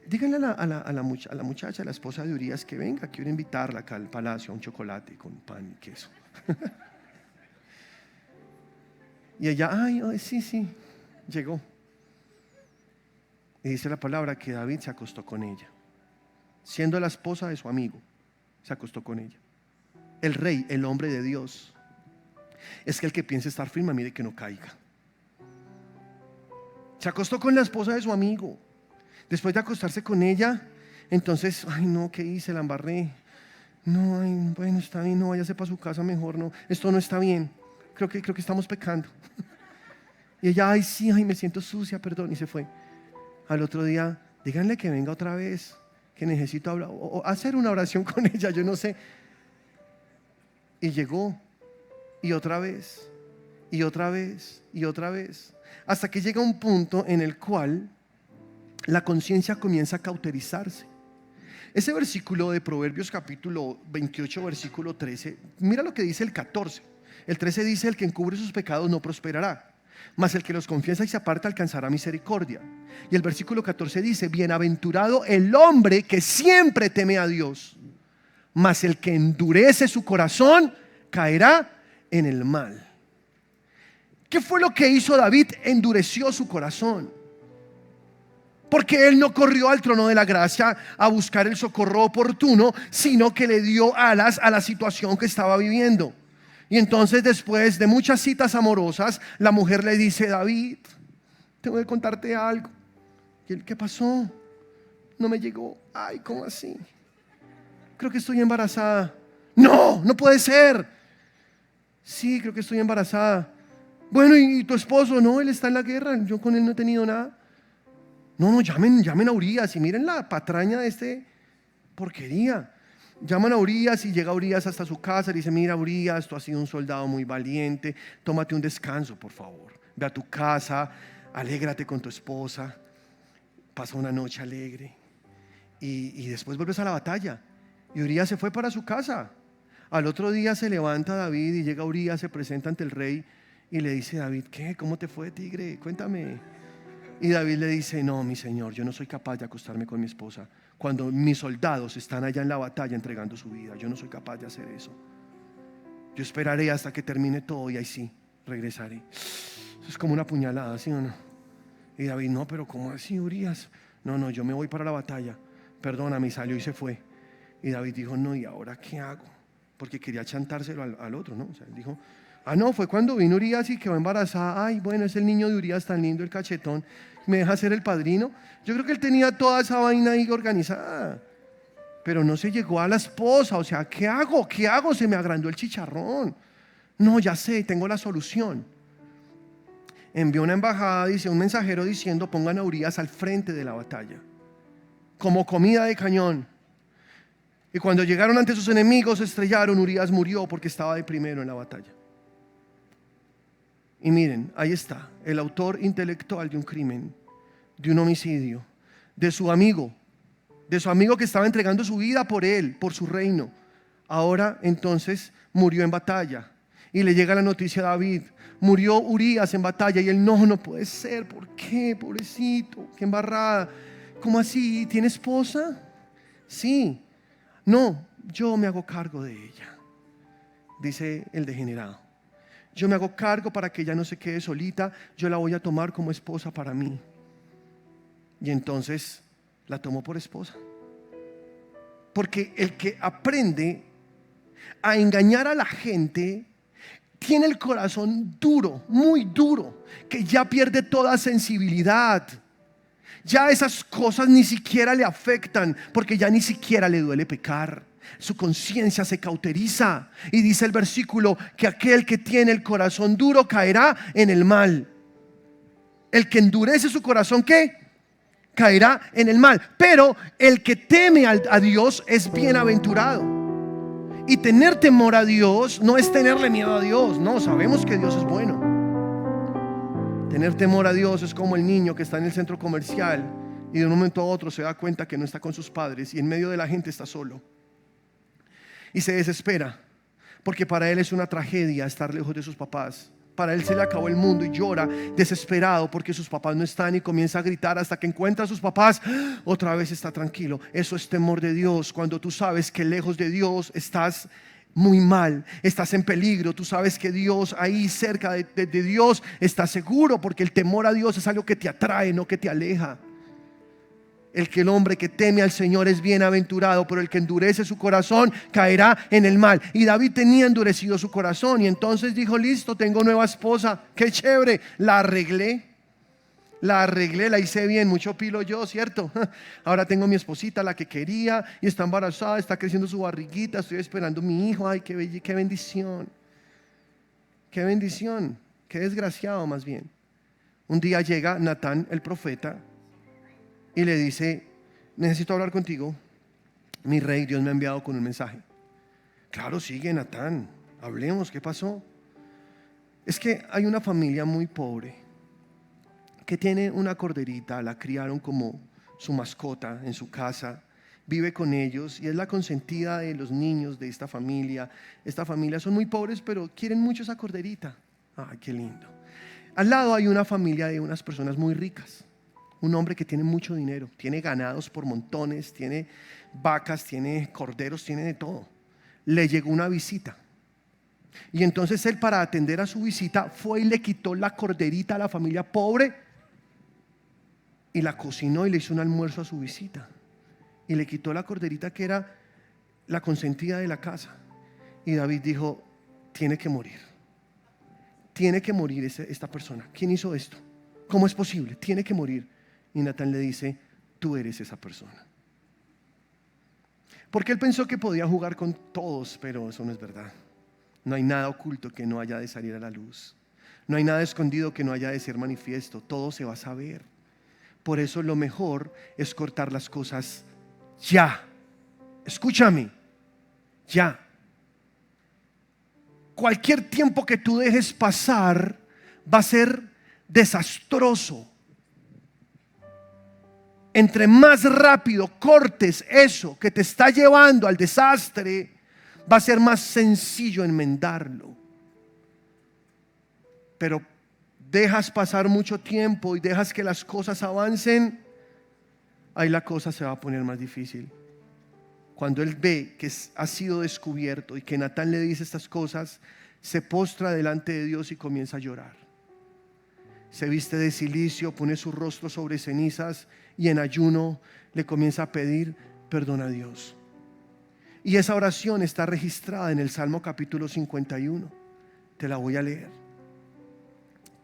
díganle a la muchacha, a la esposa de Urías, que venga, quiero invitarla acá al palacio a un chocolate con pan y queso. Y ella: ay, sí, llegó. Y dice la palabra que David se acostó con ella. Siendo la esposa de su amigo, se acostó con ella. El rey, el hombre de Dios, es que el que piense estar firme, mire que no caiga. Se acostó con la esposa de su amigo. Después de acostarse con ella, entonces, ay no, ¿qué hice? La embarré. No, bueno, está bien, no, váyase para su casa mejor, no, esto no está bien. Creo que estamos pecando. Y ella: ay sí, me siento sucia, perdón, y se fue. Al otro día: díganle que venga otra vez, que necesito hablar, o hacer una oración con ella, yo no sé. Y llegó, y otra vez, y otra vez, y otra vez, hasta que llega un punto en el cual la conciencia comienza a cauterizarse. Ese versículo de Proverbios capítulo 28, versículo 13, mira lo que dice el 14. El 13 dice: el que encubre sus pecados no prosperará, mas el que los confiesa y se aparta alcanzará misericordia. Y el versículo 14 dice: bienaventurado el hombre que siempre teme a Dios, mas el que endurece su corazón caerá en el mal. ¿Qué fue lo que hizo David? Endureció su corazón. Porque él no corrió al trono de la gracia a buscar el socorro oportuno, sino que le dio alas a la situación que estaba viviendo. Y entonces, después de muchas citas amorosas, la mujer le dice: David, tengo que contarte algo. ¿Y él: qué pasó? No me llegó. Ay, ¿cómo así? Creo que estoy embarazada. No, no puede ser. Sí, creo que estoy embarazada. Bueno, ¿y tu esposo? No, él está en la guerra, yo con él no he tenido nada. No, llamen a Urías y miren la patraña de este porquería. Llaman a Urías y llega Urías hasta su casa y dice: mira, Urías, tú has sido un soldado muy valiente, tómate un descanso, por favor. Ve a tu casa, alégrate con tu esposa, pasa una noche alegre y después vuelves a la batalla. Y Urías se fue para su casa. Al otro día se levanta David y llega Urías, se presenta ante el rey y le dice: David, ¿qué? ¿Cómo te fue, tigre? Cuéntame. Y David le dice: no, mi señor, yo no soy capaz de acostarme con mi esposa cuando mis soldados están allá en la batalla entregando su vida. Yo no soy capaz de hacer eso. Yo esperaré hasta que termine todo y ahí sí, regresaré. Eso es como una puñalada, ¿sí o no? Y David: no, pero ¿cómo así, Urías? No, yo me voy para la batalla. Perdóname, y salió y se fue. Y David dijo: no, ¿y ahora qué hago? Porque quería chantárselo al otro, ¿no? O sea, él dijo: no, fue cuando vino Urías y quedó embarazada. Ay, bueno, es el niño de Urías tan lindo, el cachetón. ¿Me deja ser el padrino? Yo creo que él tenía toda esa vaina ahí organizada. Pero no se llegó a la esposa. O sea, ¿qué hago? ¿Qué hago? Se me agrandó el chicharrón. No, ya sé, tengo la solución. Envió una embajada, dice, un mensajero diciendo: pongan a Urías al frente de la batalla, como comida de cañón. Y cuando llegaron ante sus enemigos, se estrellaron. Urías murió porque estaba de primero en la batalla. Y miren, ahí está el autor intelectual de un crimen, de un homicidio, de su amigo que estaba entregando su vida por él, por su reino. Ahora entonces murió en batalla. Y le llega la noticia a David: murió Urías en batalla. Y él: no puede ser. ¿Por qué? Pobrecito, qué embarrada. ¿Cómo así? ¿Tiene esposa? Sí, no, yo me hago cargo de ella, dice el degenerado. Yo me hago cargo para que ella no se quede solita, yo la voy a tomar como esposa para mí. Y entonces la tomo por esposa. Porque el que aprende a engañar a la gente tiene el corazón duro, muy duro, que ya pierde toda sensibilidad. Ya esas cosas ni siquiera le afectan, porque ya ni siquiera le duele pecar. Su conciencia se cauteriza. Y dice el versículo que aquel que tiene el corazón duro caerá en el mal. El que endurece su corazón, ¿qué? Caerá en el mal. Pero el que teme a Dios es bienaventurado. Y tener temor a Dios no es tenerle miedo a Dios. No, sabemos que Dios es bueno. Tener temor a Dios es como el niño que está en el centro comercial y de un momento a otro se da cuenta que no está con sus padres y en medio de la gente está solo. Y se desespera, porque para él es una tragedia estar lejos de sus papás. Para él se le acabó el mundo y llora desesperado porque sus papás no están, y comienza a gritar hasta que encuentra a sus papás. Otra vez está tranquilo. Eso es temor de Dios. Cuando tú sabes que lejos de Dios estás muy mal, estás en peligro, tú sabes que Dios, ahí cerca de Dios, estás seguro, porque el temor a Dios es algo que te atrae, no que te aleja. El hombre que teme al Señor es bienaventurado, pero el que endurece su corazón caerá en el mal. Y David tenía endurecido su corazón, y entonces dijo: listo, tengo nueva esposa, qué chévere, la arreglé, la hice bien, mucho pilo yo, ¿cierto? Ahora tengo mi esposita, la que quería, y está embarazada, está creciendo su barriguita, estoy esperando mi hijo. Ay, qué bendición, qué bendición, qué desgraciado más bien. Un día llega Natán el profeta y le dice: necesito hablar contigo, mi rey, Dios me ha enviado con un mensaje. Claro, sigue Natán, hablemos, ¿qué pasó? Es que hay una familia muy pobre que tiene una corderita, la criaron como su mascota en su casa, vive con ellos y es la consentida de los niños de esta familia. Esta familia son muy pobres, pero quieren mucho esa corderita. Ay, qué lindo. Al lado hay una familia de unas personas muy ricas. Un hombre que tiene mucho dinero, tiene ganados por montones, tiene vacas, tiene corderos, tiene de todo. Le llegó una visita. Y entonces él, para atender a su visita, fue y le quitó la corderita a la familia pobre y la cocinó y le hizo un almuerzo a su visita. Y le quitó la corderita que era la consentida de la casa. Y David dijo: tiene que morir. Tiene que morir esta persona. ¿Quién hizo esto? ¿Cómo es posible? Tiene que morir. Y Natán le dice: tú eres esa persona. Porque él pensó que podía jugar con todos, pero eso no es verdad. No hay nada oculto que no haya de salir a la luz. No hay nada escondido que no haya de ser manifiesto. Todo se va a saber. Por eso lo mejor es cortar las cosas ya. Escúchame, ya. Cualquier tiempo que tú dejes pasar va a ser desastroso. Entre más rápido cortes eso que te está llevando al desastre, va a ser más sencillo enmendarlo. Pero dejas pasar mucho tiempo y dejas que las cosas avancen, ahí la cosa se va a poner más difícil. Cuando él ve que ha sido descubierto y que Natán le dice estas cosas, se postra delante de Dios y comienza a llorar. Se viste de cilicio, pone su rostro sobre cenizas y en ayuno le comienza a pedir perdón a Dios. Y esa oración está registrada en el Salmo capítulo 51. Te la voy a leer.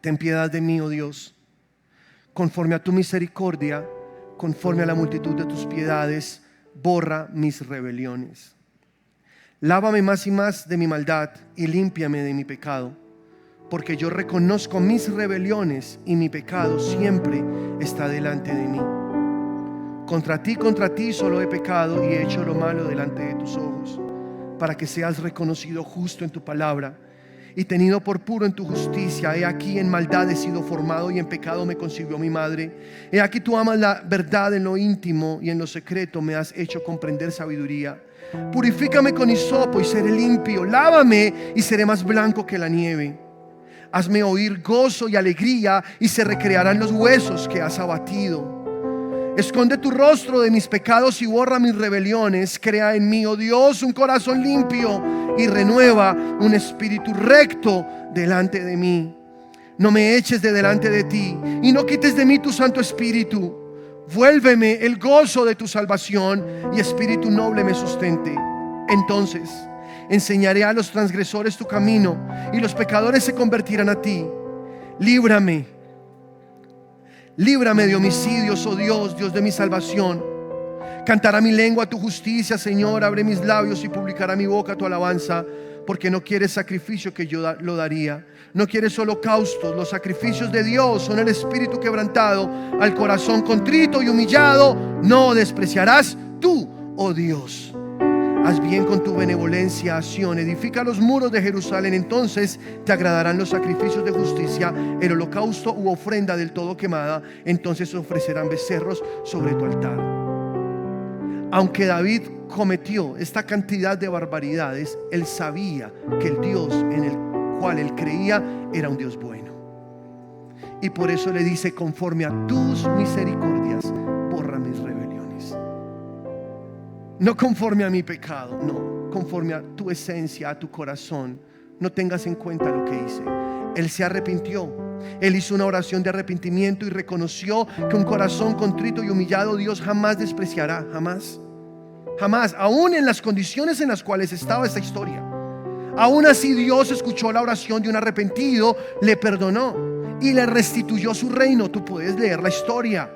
Ten piedad de mí, oh Dios, conforme a tu misericordia, conforme a la multitud de tus piedades, borra mis rebeliones. Lávame más y más de mi maldad y límpiame de mi pecado, porque yo reconozco mis rebeliones y mi pecado siempre está delante de mí. Contra ti solo he pecado y he hecho lo malo delante de tus ojos, para que seas reconocido justo en tu palabra y tenido por puro en tu justicia. He aquí, en maldad he sido formado y en pecado me concibió mi madre. He aquí, tú amas la verdad en lo íntimo y en lo secreto me has hecho comprender sabiduría. Purifícame con hisopo y seré limpio, lávame y seré más blanco que la nieve. Hazme oír gozo y alegría y se recrearán los huesos que has abatido. Esconde tu rostro de mis pecados y borra mis rebeliones. Crea en mí, oh Dios, un corazón limpio y renueva un espíritu recto delante de mí. No me eches de delante de ti y no quites de mí tu Santo Espíritu. Vuélveme el gozo de tu salvación y espíritu noble me sustente. Entonces enseñaré a los transgresores tu camino y los pecadores se convertirán a ti. Líbrame de homicidios, oh Dios, Dios de mi salvación. Cantará mi lengua tu justicia, Señor. Abre mis labios y publicará mi boca tu alabanza. Porque no quieres sacrificio que yo lo daría. No quieres holocaustos. Los sacrificios de Dios son el espíritu quebrantado. Al corazón contrito y humillado no despreciarás tú, oh Dios. Haz bien con tu benevolencia a Sión. Edifica los muros de Jerusalén. Entonces te agradarán los sacrificios de justicia, el holocausto u ofrenda del todo quemada. Entonces ofrecerán becerros sobre tu altar. Aunque David cometió esta cantidad de barbaridades, él sabía que el Dios en el cual él creía era un Dios bueno. Y por eso le dice: conforme a tus misericordias, borra mis rebeliones. No conforme a mi pecado, no, conforme a tu esencia, a tu corazón. No tengas en cuenta lo que hice. Él se arrepintió. Él hizo una oración de arrepentimiento y reconoció que un corazón contrito y humillado Dios jamás despreciará, jamás. Jamás, aún en las condiciones en las cuales estaba esta historia. Aún así Dios escuchó la oración de un arrepentido, le perdonó y le restituyó su reino. Tú puedes leer la historia,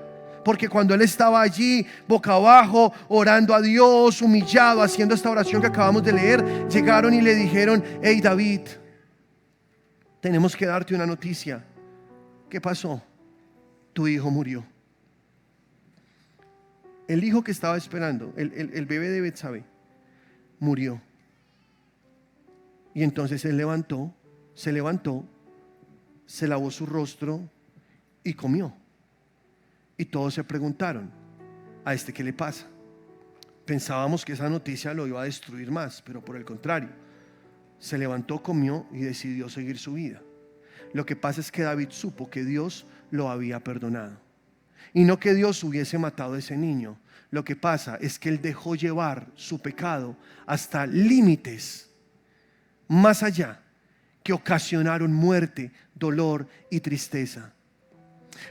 porque cuando él estaba allí boca abajo orando a Dios, humillado, haciendo esta oración que acabamos de leer, llegaron y le dijeron: hey David, tenemos que darte una noticia. ¿Qué pasó? Tu hijo murió. El hijo que estaba esperando, el bebé de Betsabé, murió. Y entonces él se levantó, se lavó su rostro y comió. Y todos se preguntaron: ¿a este qué le pasa? Pensábamos que esa noticia lo iba a destruir más, pero por el contrario, se levantó, comió y decidió seguir su vida. Lo que pasa es que David supo que Dios lo había perdonado. Y no que Dios hubiese matado a ese niño. Lo que pasa es que él dejó llevar su pecado hasta límites más allá, que ocasionaron muerte, dolor y tristeza.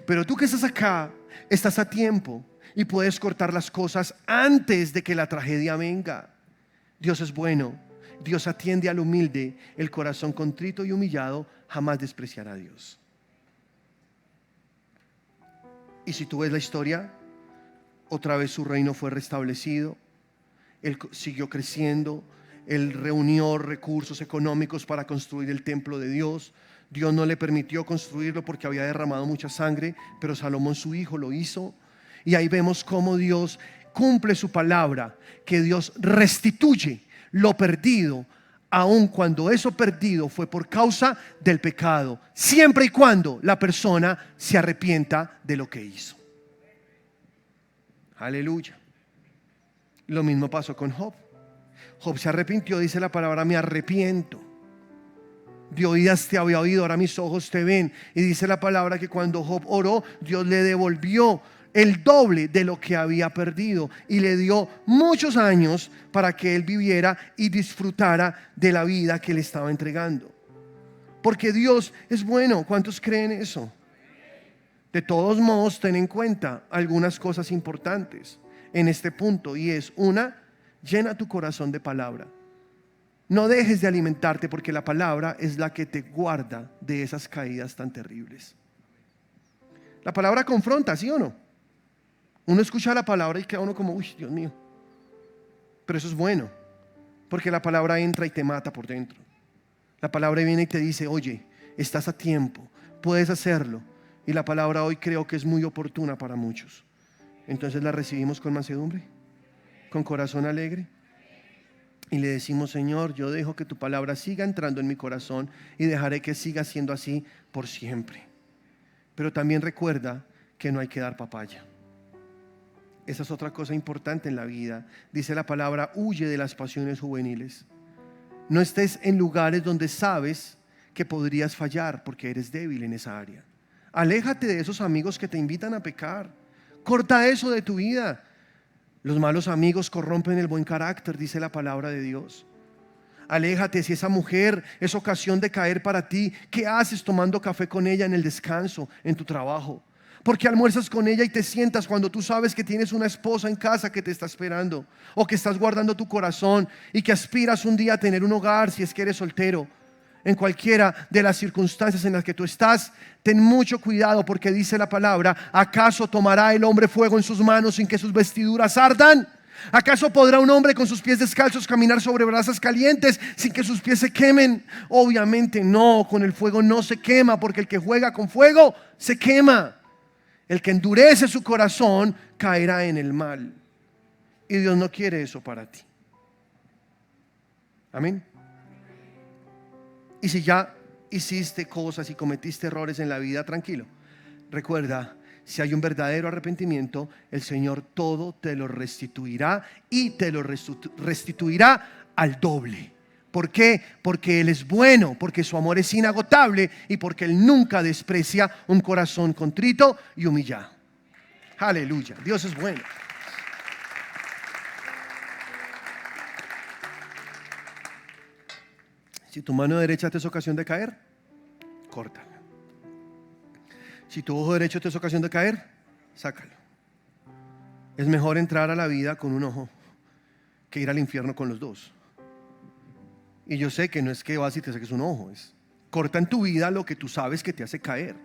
Pero tú que estás acá, estás a tiempo y puedes cortar las cosas antes de que la tragedia venga. Dios es bueno. Dios atiende al humilde. El corazón contrito y humillado jamás despreciará a Dios. Y si tú ves la historia, otra vez su reino fue restablecido. Él siguió creciendo. Él reunió recursos económicos para construir el templo de Dios. Dios no le permitió construirlo porque había derramado mucha sangre, pero Salomón, su hijo, lo hizo. Y ahí vemos cómo Dios cumple su palabra, que Dios restituye lo perdido, aun cuando eso perdido fue por causa del pecado, siempre y cuando la persona se arrepienta de lo que hizo. Aleluya. Lo mismo pasó con Job. Job se arrepintió, dice la palabra: me arrepiento. De oídas te había oído, ahora mis ojos te ven. Y dice la palabra que cuando Job oró, Dios le devolvió el doble de lo que había perdido y le dio muchos años para que él viviera y disfrutara de la vida que le estaba entregando. Porque Dios es bueno. ¿Cuántos creen eso? De todos modos, ten en cuenta algunas cosas importantes en este punto, y es: una, llena tu corazón de palabra. No dejes de alimentarte, porque la palabra es la que te guarda de esas caídas tan terribles. La palabra confronta, ¿sí o no? Uno escucha la palabra y queda uno como: uy, Dios mío. Pero eso es bueno, porque la palabra entra y te mata por dentro. La palabra viene y te dice: oye, estás a tiempo, puedes hacerlo. Y la palabra hoy creo que es muy oportuna para muchos. Entonces la recibimos con mansedumbre, con corazón alegre, y le decimos: Señor, yo dejo que tu palabra siga entrando en mi corazón y dejaré que siga siendo así por siempre. Pero también recuerda que no hay que dar papaya. Esa es otra cosa importante en la vida. Dice la palabra: huye de las pasiones juveniles. No estés en lugares donde sabes que podrías fallar porque eres débil en esa área. Aléjate de esos amigos que te invitan a pecar. Corta eso de tu vida. Los malos amigos corrompen el buen carácter, dice la palabra de Dios. Aléjate. Si esa mujer es ocasión de caer para ti, ¿qué haces tomando café con ella en el descanso, en tu trabajo? ¿Por qué almuerzas con ella y te sientas cuando tú sabes que tienes una esposa en casa que te está esperando? O que estás guardando tu corazón y que aspiras un día a tener un hogar si es que eres soltero. En cualquiera de las circunstancias en las que tú estás, ten mucho cuidado, porque dice la palabra: ¿acaso tomará el hombre fuego en sus manos sin que sus vestiduras ardan? ¿Acaso podrá un hombre con sus pies descalzos caminar sobre brasas calientes sin que sus pies se quemen? Obviamente no, con el fuego no se quema, porque el que juega con fuego se quema. El que endurece su corazón caerá en el mal. Y Dios no quiere eso para ti. Amén. Y si ya hiciste cosas y cometiste errores en la vida, tranquilo. Recuerda, si hay un verdadero arrepentimiento, el Señor todo te lo restituirá, y te lo restituirá al doble. ¿Por qué? Porque Él es bueno, porque su amor es inagotable y porque Él nunca desprecia un corazón contrito y humillado. Aleluya, Dios es bueno. Si tu mano derecha te es ocasión de caer, córtala. Si tu ojo derecho te es ocasión de caer, sácalo. Es mejor entrar a la vida con un ojo que ir al infierno con los dos. Y yo sé que no es que vas y te saques un ojo, es corta en tu vida lo que tú sabes que te hace caer.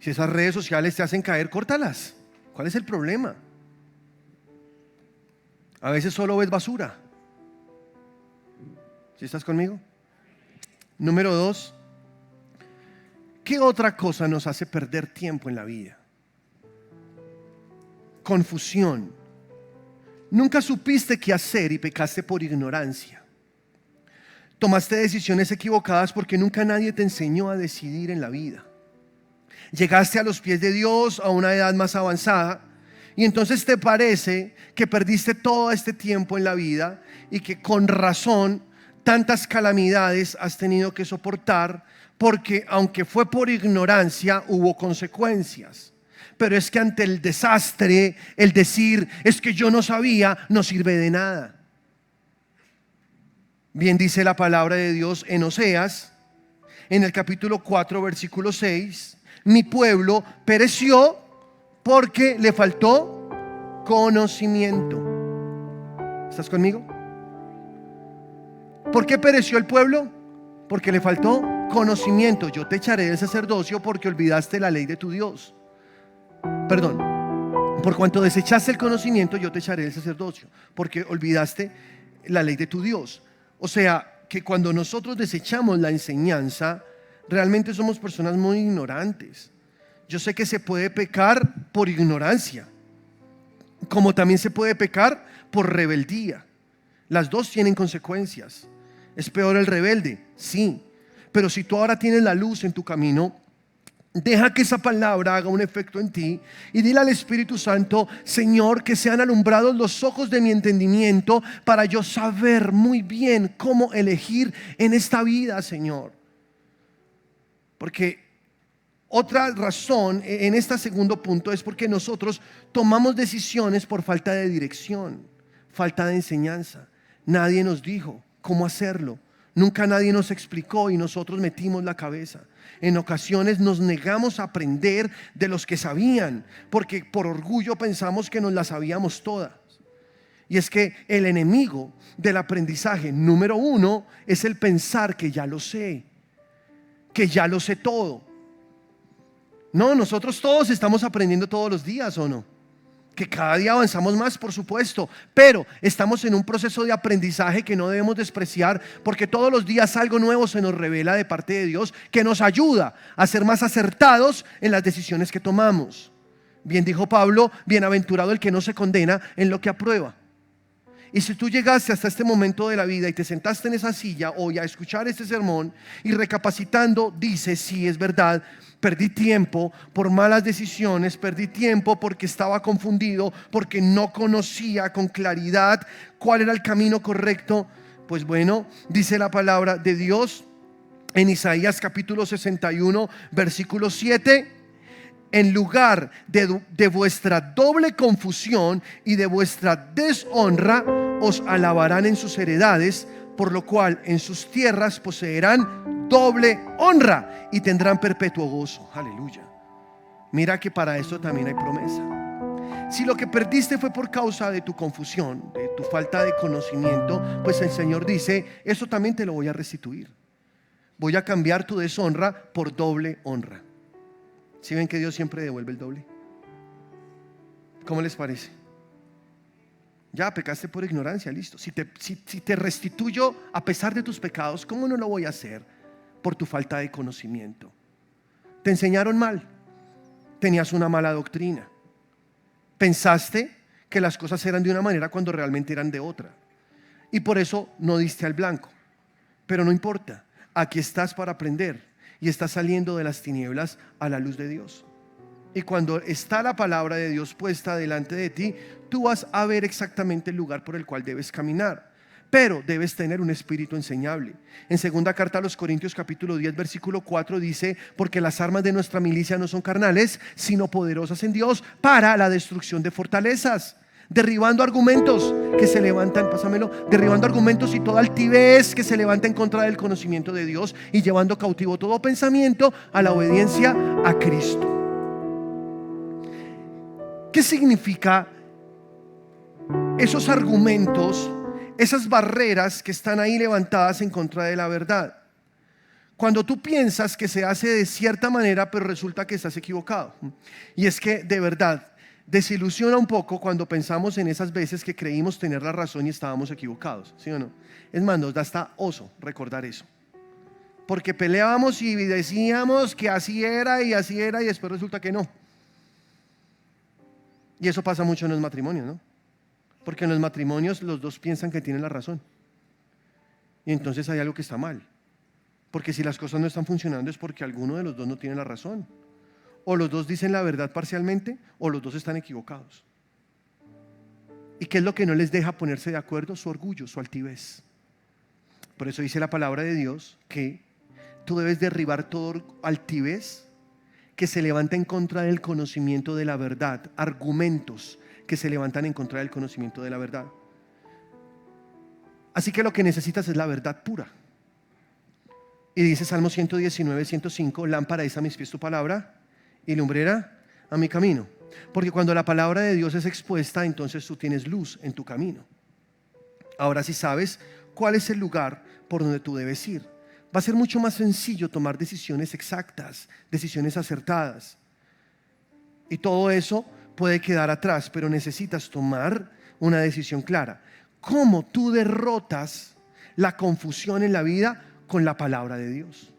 Si esas redes sociales te hacen caer, córtalas. ¿Cuál es el problema? A veces solo ves basura. ¿Sí estás conmigo? Número 2, ¿qué otra cosa nos hace perder tiempo en la vida? Confusión. Nunca supiste qué hacer y pecaste por ignorancia. Tomaste decisiones equivocadas porque nunca nadie te enseñó a decidir en la vida. Llegaste a los pies de Dios a una edad más avanzada y entonces te parece que perdiste todo este tiempo en la vida y que con razón tantas calamidades has tenido que soportar, porque aunque fue por ignorancia, hubo consecuencias. Pero es que ante el desastre, el decir es que yo no sabía, no sirve de nada. Bien dice la palabra de Dios en Oseas, en el capítulo 4, versículo 6: mi pueblo pereció porque le faltó conocimiento. ¿Estás conmigo? ¿Por qué pereció el pueblo? Porque le faltó conocimiento. Yo te echaré del sacerdocio porque olvidaste la ley de tu Dios. Perdón, por cuanto desechaste el conocimiento, yo te echaré del sacerdocio porque olvidaste la ley de tu Dios. O sea, que cuando nosotros desechamos la enseñanza, realmente somos personas muy ignorantes. Yo sé que se puede pecar por ignorancia, como también se puede pecar por rebeldía. Las dos tienen consecuencias. ¿Es peor el rebelde? Sí. Pero si tú ahora tienes la luz en tu camino, deja que esa palabra haga un efecto en ti y dile al Espíritu Santo: Señor, que sean alumbrados los ojos de mi entendimiento para yo saber muy bien cómo elegir en esta vida, Señor. Porque otra razón en este segundo punto es porque nosotros tomamos decisiones por falta de dirección, falta de enseñanza. Nadie nos dijo cómo hacerlo. Nunca nadie nos explicó y nosotros metimos la cabeza. En ocasiones nos negamos a aprender de los que sabían, porque por orgullo pensamos que nos las sabíamos todas. Y es que el enemigo del aprendizaje número 1 es el pensar que ya lo sé, que ya lo sé todo. No, nosotros todos estamos aprendiendo todos los días, ¿o no? Que cada día avanzamos más, por supuesto, pero estamos en un proceso de aprendizaje que no debemos despreciar, porque todos los días algo nuevo se nos revela de parte de Dios que nos ayuda a ser más acertados en las decisiones que tomamos. Bien dijo Pablo: bienaventurado el que no se condena en lo que aprueba. Y si tú llegaste hasta este momento de la vida y te sentaste en esa silla hoy a escuchar este sermón y recapacitando dices: sí, es verdad, perdí tiempo por malas decisiones, perdí tiempo porque estaba confundido, porque no conocía con claridad cuál era el camino correcto. Pues bueno, dice la palabra de Dios en Isaías capítulo 61, versículo 7: en lugar de vuestra doble confusión y de vuestra deshonra, os alabarán en sus heredades, por lo cual en sus tierras poseerán doble honra y tendrán perpetuo gozo. Aleluya. Mira que para esto también hay promesa. Si lo que perdiste fue por causa de tu confusión, de tu falta de conocimiento, pues el Señor dice, eso también te lo voy a restituir. Voy a cambiar tu deshonra por doble honra. ¿Sí ven que Dios siempre devuelve el doble? ¿Cómo les parece? Ya pecaste por ignorancia, listo. Si te restituyo a pesar de tus pecados, ¿cómo no lo voy a hacer? Por tu falta de conocimiento. Te enseñaron mal, tenías una mala doctrina, pensaste que las cosas eran de una manera cuando realmente eran de otra, y por eso no diste al blanco. Pero no importa, aquí estás para aprender y estás saliendo de las tinieblas a la luz de Dios. Y cuando está la palabra de Dios puesta delante de ti, tú vas a ver exactamente el lugar por el cual debes caminar. Pero debes tener un espíritu enseñable. En segunda carta a los Corintios capítulo 10 versículo 4 dice: porque las armas de nuestra milicia no son carnales, sino poderosas en Dios para la destrucción de fortalezas, derribando argumentos que se levantan, derribando argumentos y toda altivez que se levanta en contra del conocimiento de Dios, y llevando cautivo todo pensamiento a la obediencia a Cristo. ¿Qué significa esos argumentos, esas barreras que están ahí levantadas en contra de la verdad? Cuando tú piensas que se hace de cierta manera, pero resulta que estás equivocado. Y es que de verdad desilusiona un poco cuando pensamos en esas veces que creímos tener la razón y estábamos equivocados, ¿sí o no? Es más, nos da hasta oso recordar eso, porque peleábamos y decíamos que así era y después resulta que no. Y eso pasa mucho en los matrimonios, ¿no? Porque en los matrimonios los dos piensan que tienen la razón, y entonces hay algo que está mal, porque si las cosas no están funcionando es porque alguno de los dos no tiene la razón. O los dos dicen la verdad parcialmente, o los dos están equivocados. ¿Y qué es lo que no les deja ponerse de acuerdo? Su orgullo, su altivez. Por eso dice la palabra de Dios que tú debes derribar todo altivez que se levanta en contra del conocimiento de la verdad, argumentos que se levantan en contra del conocimiento de la verdad. Así que lo que necesitas es la verdad pura. Y dice Salmo 119, 105, lámpara es a mis pies tu palabra y lumbrera a mi camino. Porque cuando la palabra de Dios es expuesta, entonces tú tienes luz en tu camino. Ahora sí sabes cuál es el lugar por donde tú debes ir. Va a ser mucho más sencillo tomar decisiones exactas, decisiones acertadas. Y todo eso puede quedar atrás, pero necesitas tomar una decisión clara. ¿Cómo tú derrotas la confusión en la vida? Con la palabra de Dios.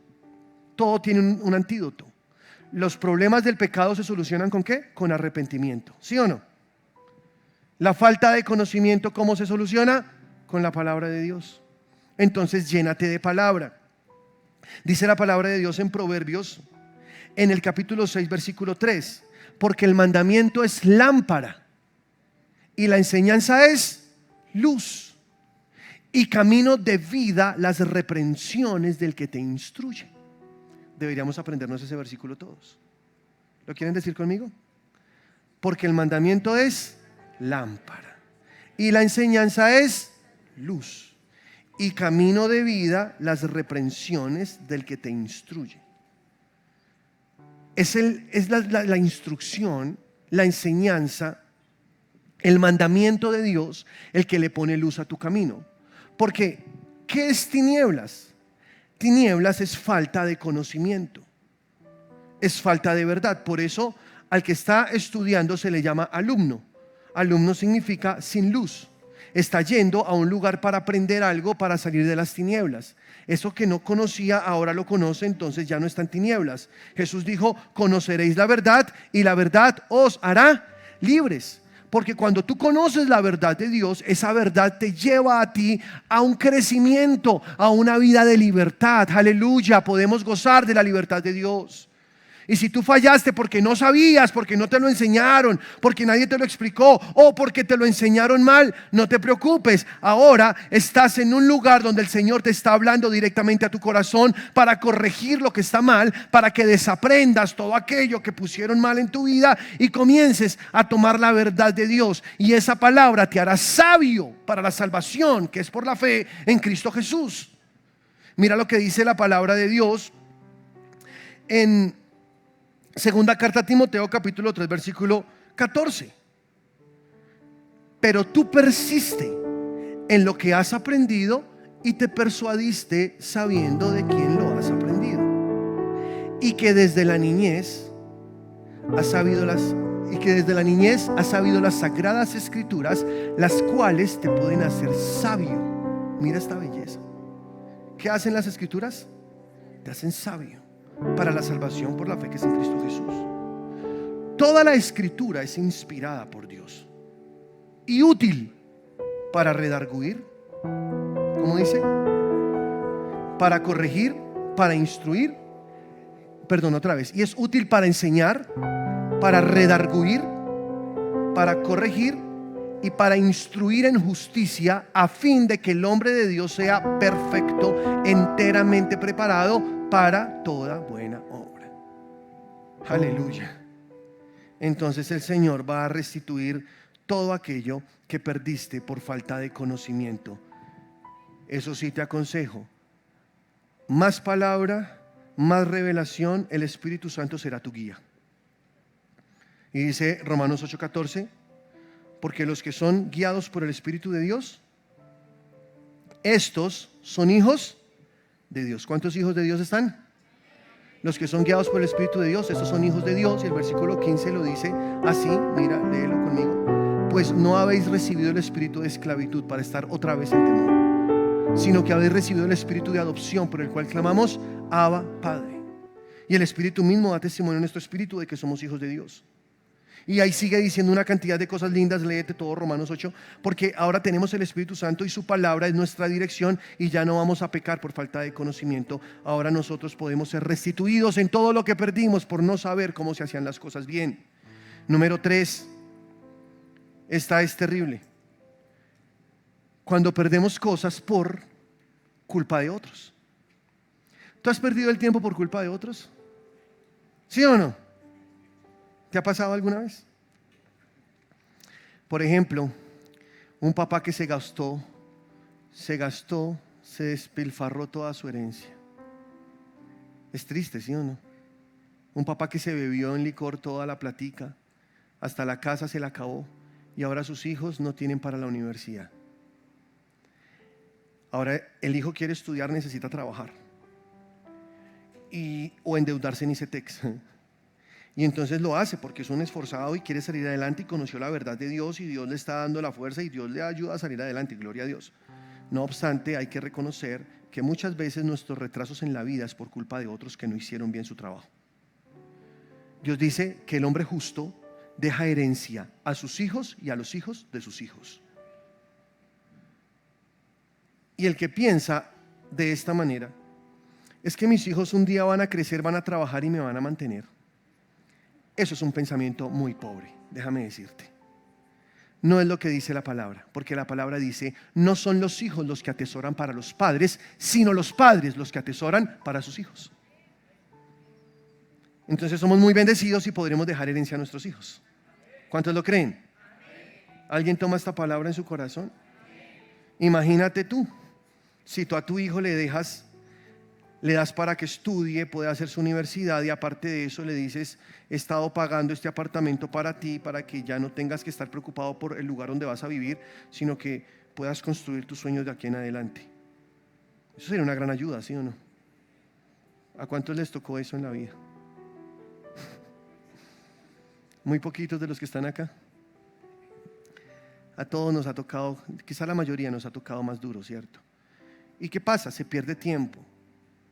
Todo tiene un antídoto. Los problemas del pecado se solucionan ¿con qué? Con arrepentimiento, ¿sí o no? La falta de conocimiento, ¿cómo se soluciona? Con la palabra de Dios. Entonces llénate de palabra. Dice la palabra de Dios en Proverbios, en el capítulo 6 versículo 3, porque el mandamiento es lámpara y la enseñanza es luz, y camino de vida las reprensiones del que te instruye. Deberíamos aprendernos ese versículo todos. ¿Lo quieren decir conmigo? Porque el mandamiento es lámpara y la enseñanza es luz, y camino de vida las reprensiones del que te instruye. Es la instrucción, la enseñanza, el mandamiento de Dios el que le pone luz a tu camino. Porque, ¿qué es tinieblas? Tinieblas es falta de conocimiento, es falta de verdad. Por eso al que está estudiando se le llama alumno. Alumno significa sin luz. Está yendo a un lugar para aprender algo, para salir de las tinieblas. Eso que no conocía ahora lo conoce, entonces ya no está en tinieblas. Jesús dijo: conoceréis la verdad y la verdad os hará libres. Porque cuando tú conoces la verdad de Dios, esa verdad te lleva a ti a un crecimiento, a una vida de libertad. Aleluya, podemos gozar de la libertad de Dios. Y si tú fallaste porque no sabías, porque no te lo enseñaron, porque nadie te lo explicó o porque te lo enseñaron mal, no te preocupes. Ahora estás en un lugar donde el Señor te está hablando directamente a tu corazón para corregir lo que está mal, para que desaprendas todo aquello que pusieron mal en tu vida y comiences a tomar la verdad de Dios. Y esa palabra te hará sabio para la salvación que es por la fe en Cristo Jesús. Mira lo que dice la palabra de Dios en segunda carta a Timoteo capítulo 3 versículo 14. Pero tú persiste en lo que has aprendido y te persuadiste sabiendo de quién lo has aprendido, y que desde la niñez has sabido las sagradas escrituras, las cuales te pueden hacer sabio. Mira esta belleza. ¿Qué hacen las escrituras? Te hacen sabio para la salvación por la fe que es en Cristo Jesús. Toda la escritura es inspirada por Dios y útil para redarguir, ¿cómo dice? Para corregir, para instruir, y es útil para enseñar, para redarguir, para corregir y para instruir en justicia, a fin de que el hombre de Dios sea perfecto, enteramente preparado para toda buena obra. Aleluya. Entonces el Señor va a restituir todo aquello que perdiste por falta de conocimiento. Eso sí te aconsejo: más palabra, más revelación, el Espíritu Santo será tu guía. Y dice Romanos 8:14, porque los que son guiados por el Espíritu de Dios, estos son hijos de Dios. ¿Cuántos hijos de Dios están? Los que son guiados por el Espíritu de Dios, estos son hijos de Dios. Y el versículo 15 lo dice así, mira, léelo conmigo. Pues no habéis recibido el espíritu de esclavitud para estar otra vez en temor, sino que habéis recibido el espíritu de adopción, por el cual clamamos: Abba, Padre. Y el Espíritu mismo da testimonio en nuestro espíritu de que somos hijos de Dios. Y ahí sigue diciendo una cantidad de cosas lindas. Léete todo Romanos 8, porque ahora tenemos el Espíritu Santo y su palabra es nuestra dirección, y ya no vamos a pecar por falta de conocimiento. Ahora nosotros podemos ser restituidos en todo lo que perdimos por no saber cómo se hacían las cosas bien. Número 3, esta es terrible: cuando perdemos cosas por culpa de otros. ¿Tú has perdido el tiempo por culpa de otros? ¿Sí o no? ¿Te ha pasado alguna vez? Por ejemplo, un papá que se despilfarró toda su herencia. Es triste, ¿sí o no? Un papá que se bebió en licor toda la platica, hasta la casa se la acabó, y ahora sus hijos no tienen para la universidad. Ahora el hijo quiere estudiar, necesita trabajar o endeudarse en ICETEX. Y entonces lo hace porque es un esforzado y quiere salir adelante, y conoció la verdad de Dios, y Dios le está dando la fuerza y Dios le ayuda a salir adelante, gloria a Dios. No obstante, hay que reconocer que muchas veces nuestros retrasos en la vida es por culpa de otros que no hicieron bien su trabajo. Dios dice que el hombre justo deja herencia a sus hijos y a los hijos de sus hijos. Y el que piensa de esta manera: es que mis hijos un día van a crecer, van a trabajar y me van a mantener. Eso es un pensamiento muy pobre, déjame decirte. No es lo que dice la palabra, porque la palabra dice: no son los hijos los que atesoran para los padres, sino los padres los que atesoran para sus hijos. Entonces somos muy bendecidos y podremos dejar herencia a nuestros hijos. ¿Cuántos lo creen? ¿Alguien toma esta palabra en su corazón? Imagínate tú, si tú a tu hijo le das para que estudie, pueda hacer su universidad, y aparte de eso le dices: he estado pagando este apartamento para ti, para que ya no tengas que estar preocupado por el lugar donde vas a vivir, sino que puedas construir tus sueños de aquí en adelante. Eso sería una gran ayuda, ¿sí o no? ¿A cuántos les tocó eso en la vida? Muy poquitos de los que están acá. A todos nos ha tocado, quizá la mayoría nos ha tocado más duro, ¿cierto? ¿Y qué pasa? Se pierde tiempo.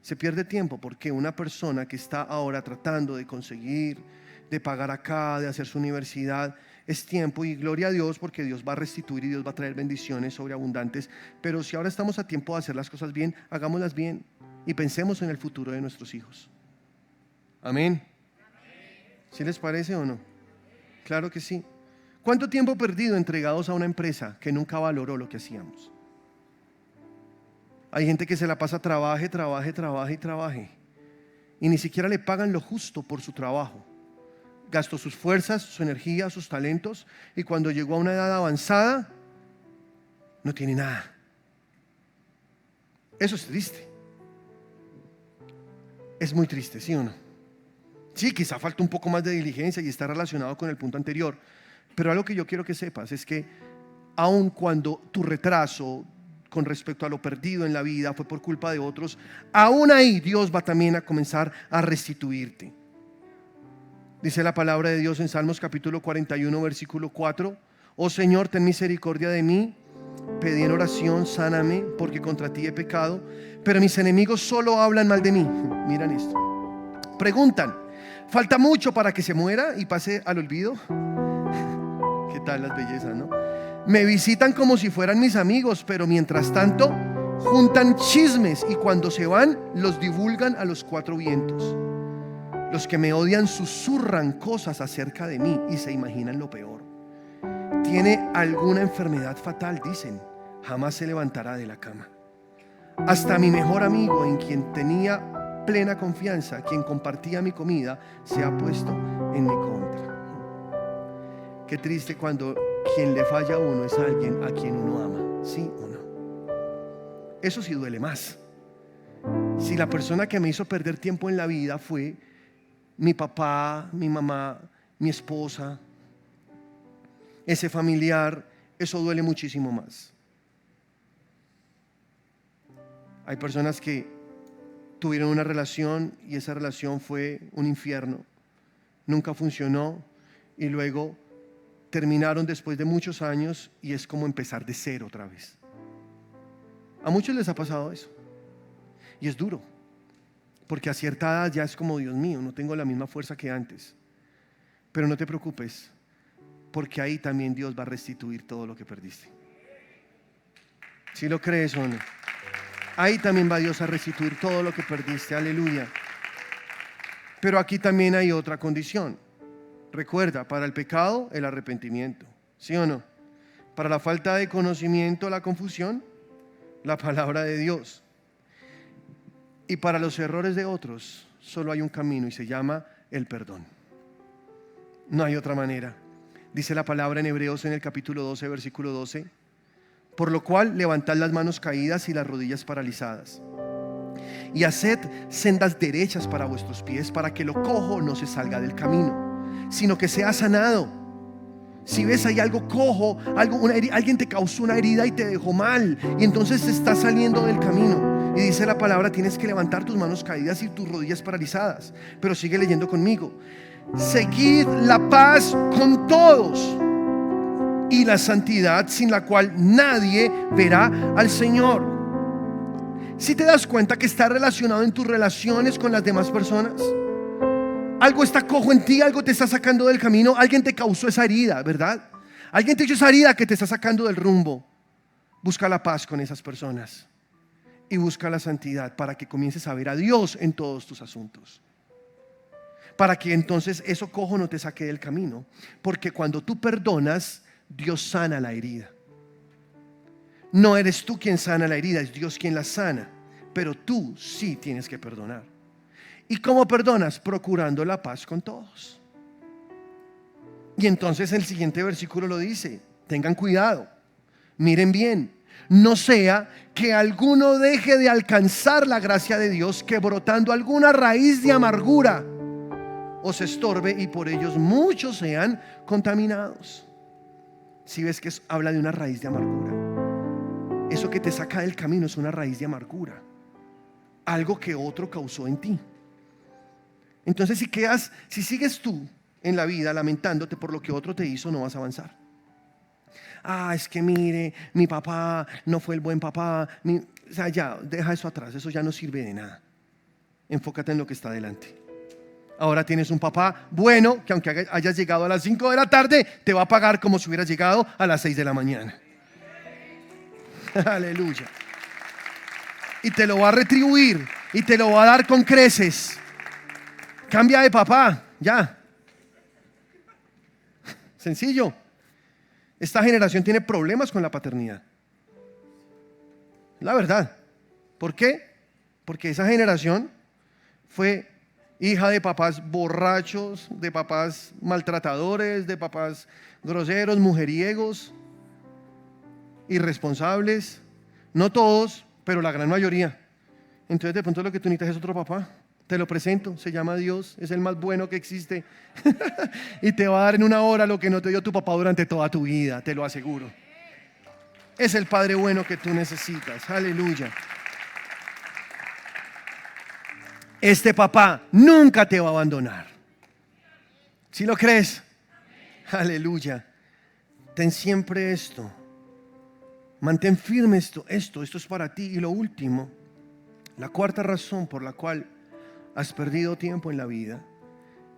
Se pierde tiempo porque una persona que está ahora tratando de conseguir, de pagar acá, de hacer su universidad, es tiempo, y gloria a Dios porque Dios va a restituir y Dios va a traer bendiciones sobreabundantes. Pero si ahora estamos a tiempo de hacer las cosas bien, hagámoslas bien y pensemos en el futuro de nuestros hijos. Amén. ¿Sí les parece o no? Claro que sí. ¿Cuánto tiempo perdido entregados a una empresa que nunca valoró lo que hacíamos? Hay gente que se la pasa trabaje y ni siquiera le pagan lo justo por su trabajo. Gastó sus fuerzas, su energía, sus talentos, y cuando llegó a una edad avanzada no tiene nada. Eso es triste. Es muy triste, ¿sí o no? Sí, quizá falta un poco más de diligencia y está relacionado con el punto anterior, pero algo que yo quiero que sepas es que aun cuando tu retraso con respecto a lo perdido en la vida fue por culpa de otros, aún ahí Dios va también a comenzar a restituirte. Dice la palabra de Dios en Salmos capítulo 41 versículo 4: Oh Señor, ten misericordia de mí, pedí en oración, sáname, porque contra ti he pecado, pero mis enemigos solo hablan mal de mí. Miran esto. Preguntan: ¿falta mucho para que se muera y pase al olvido? ¿Qué tal las bellezas, no? Me visitan como si fueran mis amigos, pero mientras tanto juntan chismes y cuando se van los divulgan a los cuatro vientos. Los que me odian susurran cosas acerca de mí y se imaginan lo peor. Tiene alguna enfermedad fatal, dicen, jamás se levantará de la cama. Hasta mi mejor amigo, en quien tenía plena confianza, quien compartía mi comida, se ha puesto en mi contra. Qué triste cuando quien le falla a uno es alguien a quien uno ama, ¿sí o no? Eso sí duele más. Si la persona que me hizo perder tiempo en la vida fue mi papá, mi mamá, mi esposa, ese familiar, eso duele muchísimo más. Hay personas que tuvieron una relación y esa relación fue un infierno, nunca funcionó y luego terminaron después de muchos años y es como empezar de cero otra vez. A muchos les ha pasado eso y es duro, porque a cierta edad ya es como, Dios mío, no tengo la misma fuerza que antes. Pero no te preocupes, porque ahí también Dios va a restituir todo lo que perdiste. ¿Sí lo crees o no? Ahí también va Dios a restituir todo lo que perdiste, aleluya. Pero aquí también hay otra condición. Recuerda, para el pecado, el arrepentimiento, ¿sí o no? Para la falta de conocimiento, la confusión, la palabra de Dios. Y para los errores de otros, solo hay un camino y se llama el perdón. No hay otra manera. Dice la palabra en Hebreos en el capítulo 12, versículo 12: por lo cual levantad las manos caídas y las rodillas paralizadas, y haced sendas derechas para vuestros pies, para que lo cojo no se salga del camino, sino que sea sanado. Si ves ahí algo cojo, alguien te causó una herida y te dejó mal, y entonces te está saliendo del camino. Y dice la palabra, tienes que levantar tus manos caídas y tus rodillas paralizadas. Pero sigue leyendo conmigo: seguid la paz con todos y la santidad, sin la cual nadie verá al Señor. Si te das cuenta que está relacionado en tus relaciones con las demás personas, algo está cojo en ti, algo te está sacando del camino, alguien te causó esa herida, ¿verdad? Alguien te hizo esa herida que te está sacando del rumbo. Busca la paz con esas personas y busca la santidad para que comiences a ver a Dios en todos tus asuntos, para que entonces eso cojo no te saque del camino, porque cuando tú perdonas, Dios sana la herida. No eres tú quien sana la herida, es Dios quien la sana, pero tú sí tienes que perdonar. ¿Y cómo perdonas? Procurando la paz con todos. Y entonces el siguiente versículo lo dice: tengan cuidado, miren bien, no sea que alguno deje de alcanzar la gracia de Dios, que brotando alguna raíz de amargura os estorbe y por ellos muchos sean contaminados. Si ves que habla de una raíz de amargura, eso que te saca del camino es una raíz de amargura, algo que otro causó en ti. Entonces si sigues tú en la vida lamentándote por lo que otro te hizo, no vas a avanzar. Es que mire, mi papá no fue el buen papá. O sea, ya, deja eso atrás, eso ya no sirve de nada. Enfócate en lo que está delante. Ahora tienes un papá bueno, que aunque hayas llegado a las 5 de la tarde, te va a pagar como si hubieras llegado a las 6 de la mañana. Aleluya. Y te lo va a retribuir y te lo va a dar con creces. Cambia de papá, ya. Sencillo. Esta generación tiene problemas con la paternidad. La verdad. ¿Por qué? Porque esa generación fue hija de papás borrachos, de papás maltratadores, de papás groseros, mujeriegos, irresponsables. No todos, pero la gran mayoría. Entonces de pronto lo que tú necesitas es otro papá. Te lo presento, se llama Dios, es el más bueno que existe. Y te va a dar en una hora lo que no te dio tu papá durante toda tu vida, te lo aseguro. Es el Padre bueno que tú necesitas. Aleluya. Este papá nunca te va a abandonar. ¿Sí lo crees? Aleluya. Ten siempre esto. Mantén firme esto es para ti. Y lo último, la cuarta razón por la cual has perdido tiempo en la vida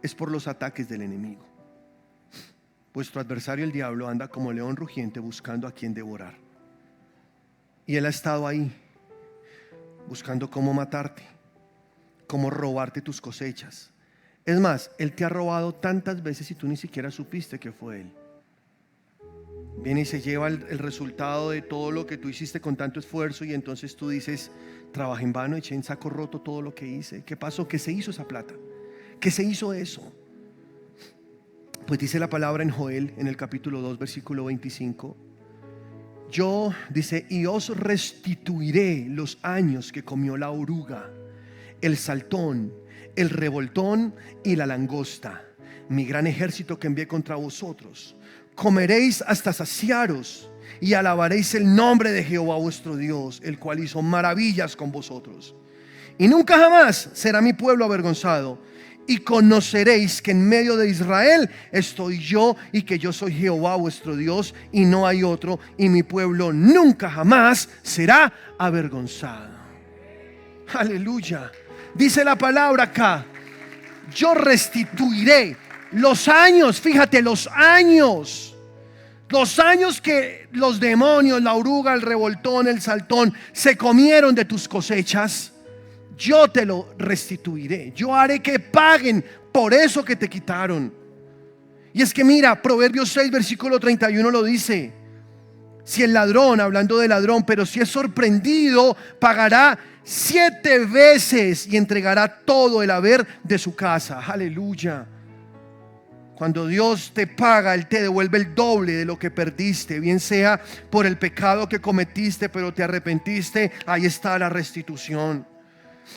es por los ataques del enemigo. Vuestro adversario el diablo anda como león rugiente buscando a quien devorar. Y él ha estado ahí buscando cómo matarte, cómo robarte tus cosechas. Es más, él te ha robado tantas veces y tú ni siquiera supiste que fue él. Viene y se lleva el resultado de todo lo que tú hiciste con tanto esfuerzo, y entonces tú dices: trabajé en vano, eché en saco roto todo lo que hice. ¿Qué pasó? ¿Qué se hizo esa plata? ¿Qué se hizo eso? Pues dice la palabra en Joel, en el capítulo 2, versículo 25. Yo, dice, y os restituiré los años que comió la oruga, el saltón, el revoltón y la langosta, mi gran ejército que envié contra vosotros. Comeréis hasta saciaros y alabaréis el nombre de Jehová vuestro Dios, el cual hizo maravillas con vosotros. Y nunca jamás será mi pueblo avergonzado. Y conoceréis que en medio de Israel estoy yo, y que yo soy Jehová vuestro Dios y no hay otro, y mi pueblo nunca jamás será avergonzado. Aleluya. Dice la palabra acá: yo restituiré los años, fíjate, los años que los demonios, la oruga, el revoltón, el saltón se comieron de tus cosechas. Yo te lo restituiré. Yo haré que paguen por eso que te quitaron. Y es que mira, Proverbios 6, versículo 31 lo dice: si el ladrón, hablando de ladrón, pero si es sorprendido, pagará 7 veces y entregará todo el haber de su casa. Aleluya. Cuando Dios te paga, Él te devuelve el doble de lo que perdiste, bien sea por el pecado que cometiste pero te arrepentiste. Ahí está la restitución.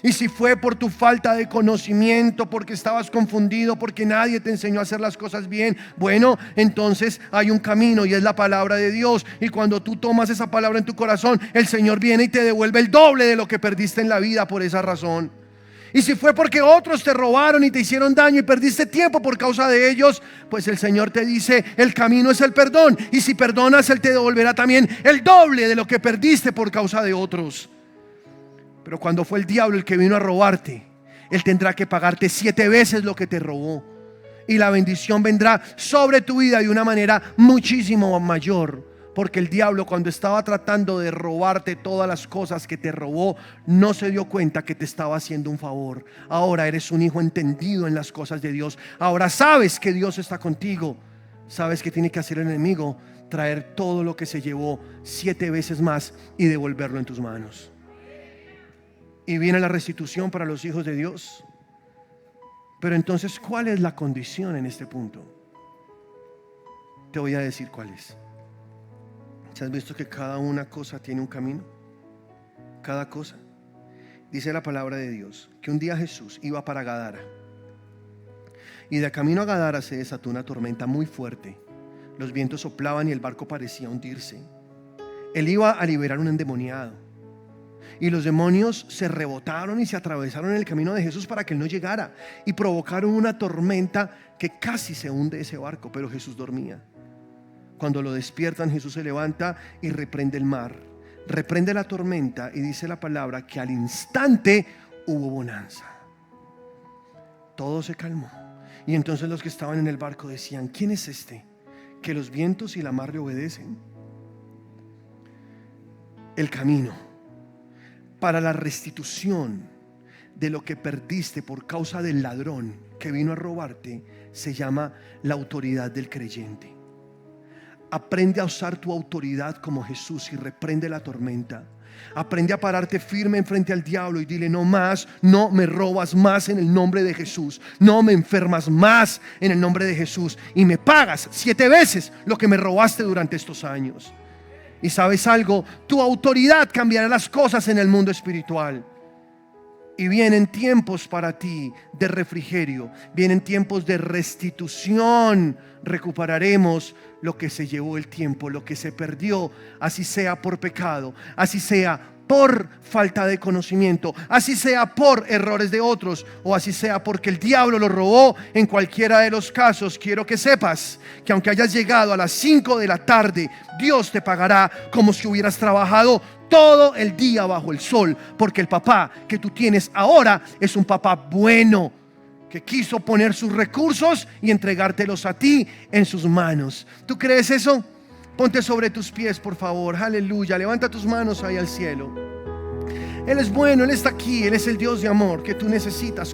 Y si fue por tu falta de conocimiento, porque estabas confundido, porque nadie te enseñó a hacer las cosas bien, bueno, entonces hay un camino, y es la palabra de Dios. Y cuando tú tomas esa palabra en tu corazón, el Señor viene y te devuelve el doble de lo que perdiste en la vida por esa razón. Y si fue porque otros te robaron y te hicieron daño y perdiste tiempo por causa de ellos, pues el Señor te dice: el camino es el perdón. Y si perdonas, Él te devolverá también el doble de lo que perdiste por causa de otros. Pero cuando fue el diablo el que vino a robarte, él tendrá que pagarte 7 veces lo que te robó. Y la bendición vendrá sobre tu vida de una manera muchísimo mayor. Porque el diablo, cuando estaba tratando de robarte todas las cosas que te robó, no se dio cuenta que te estaba haciendo un favor. Ahora eres un hijo entendido en las cosas de Dios. Ahora sabes que Dios está contigo. Sabes que tiene que hacer el enemigo: traer todo lo que se llevó 7 veces más y devolverlo en tus manos. Y viene la restitución para los hijos de Dios. Pero entonces, ¿cuál es la condición en este punto? Te voy a decir cuál es. ¿Se has visto que cada una cosa tiene un camino? Cada cosa. Dice la palabra de Dios que un día Jesús iba para Gadara, y de camino a Gadara se desató una tormenta muy fuerte. Los vientos soplaban y el barco parecía hundirse. Él iba a liberar un endemoniado, y los demonios se rebotaron y se atravesaron en el camino de Jesús para que Él no llegara, y provocaron una tormenta que casi se hunde ese barco. Pero Jesús dormía. Cuando lo despiertan, Jesús se levanta y reprende el mar, reprende la tormenta, y dice la palabra que al instante hubo bonanza. Todo se calmó. Y entonces los que estaban en el barco decían: ¿quién es este que los vientos y la mar le obedecen? El camino para la restitución de lo que perdiste por causa del ladrón que vino a robarte se llama la autoridad del creyente. Aprende a usar tu autoridad como Jesús y reprende la tormenta. Aprende a pararte firme enfrente al diablo y dile: no más, no me robas más en el nombre de Jesús, no me enfermas más en el nombre de Jesús, y me pagas 7 veces lo que me robaste durante estos años. Y sabes algo, tu autoridad cambiará las cosas en el mundo espiritual. Y vienen tiempos para ti de refrigerio, vienen tiempos de restitución. Recuperaremos lo que se llevó el tiempo, lo que se perdió, así sea por pecado, así sea por falta de conocimiento, así sea por errores de otros, o así sea porque el diablo lo robó. En cualquiera de los casos, quiero que sepas que aunque hayas llegado a las 5 de la tarde, Dios te pagará como si hubieras trabajado todo el día bajo el sol, porque el papá que tú tienes ahora es un papá bueno, que quiso poner sus recursos y entregártelos a ti en sus manos. ¿Tú crees eso? Ponte sobre tus pies, por favor. Aleluya. Levanta tus manos ahí al cielo. Él es bueno, Él está aquí. Él es el Dios de amor que tú necesitas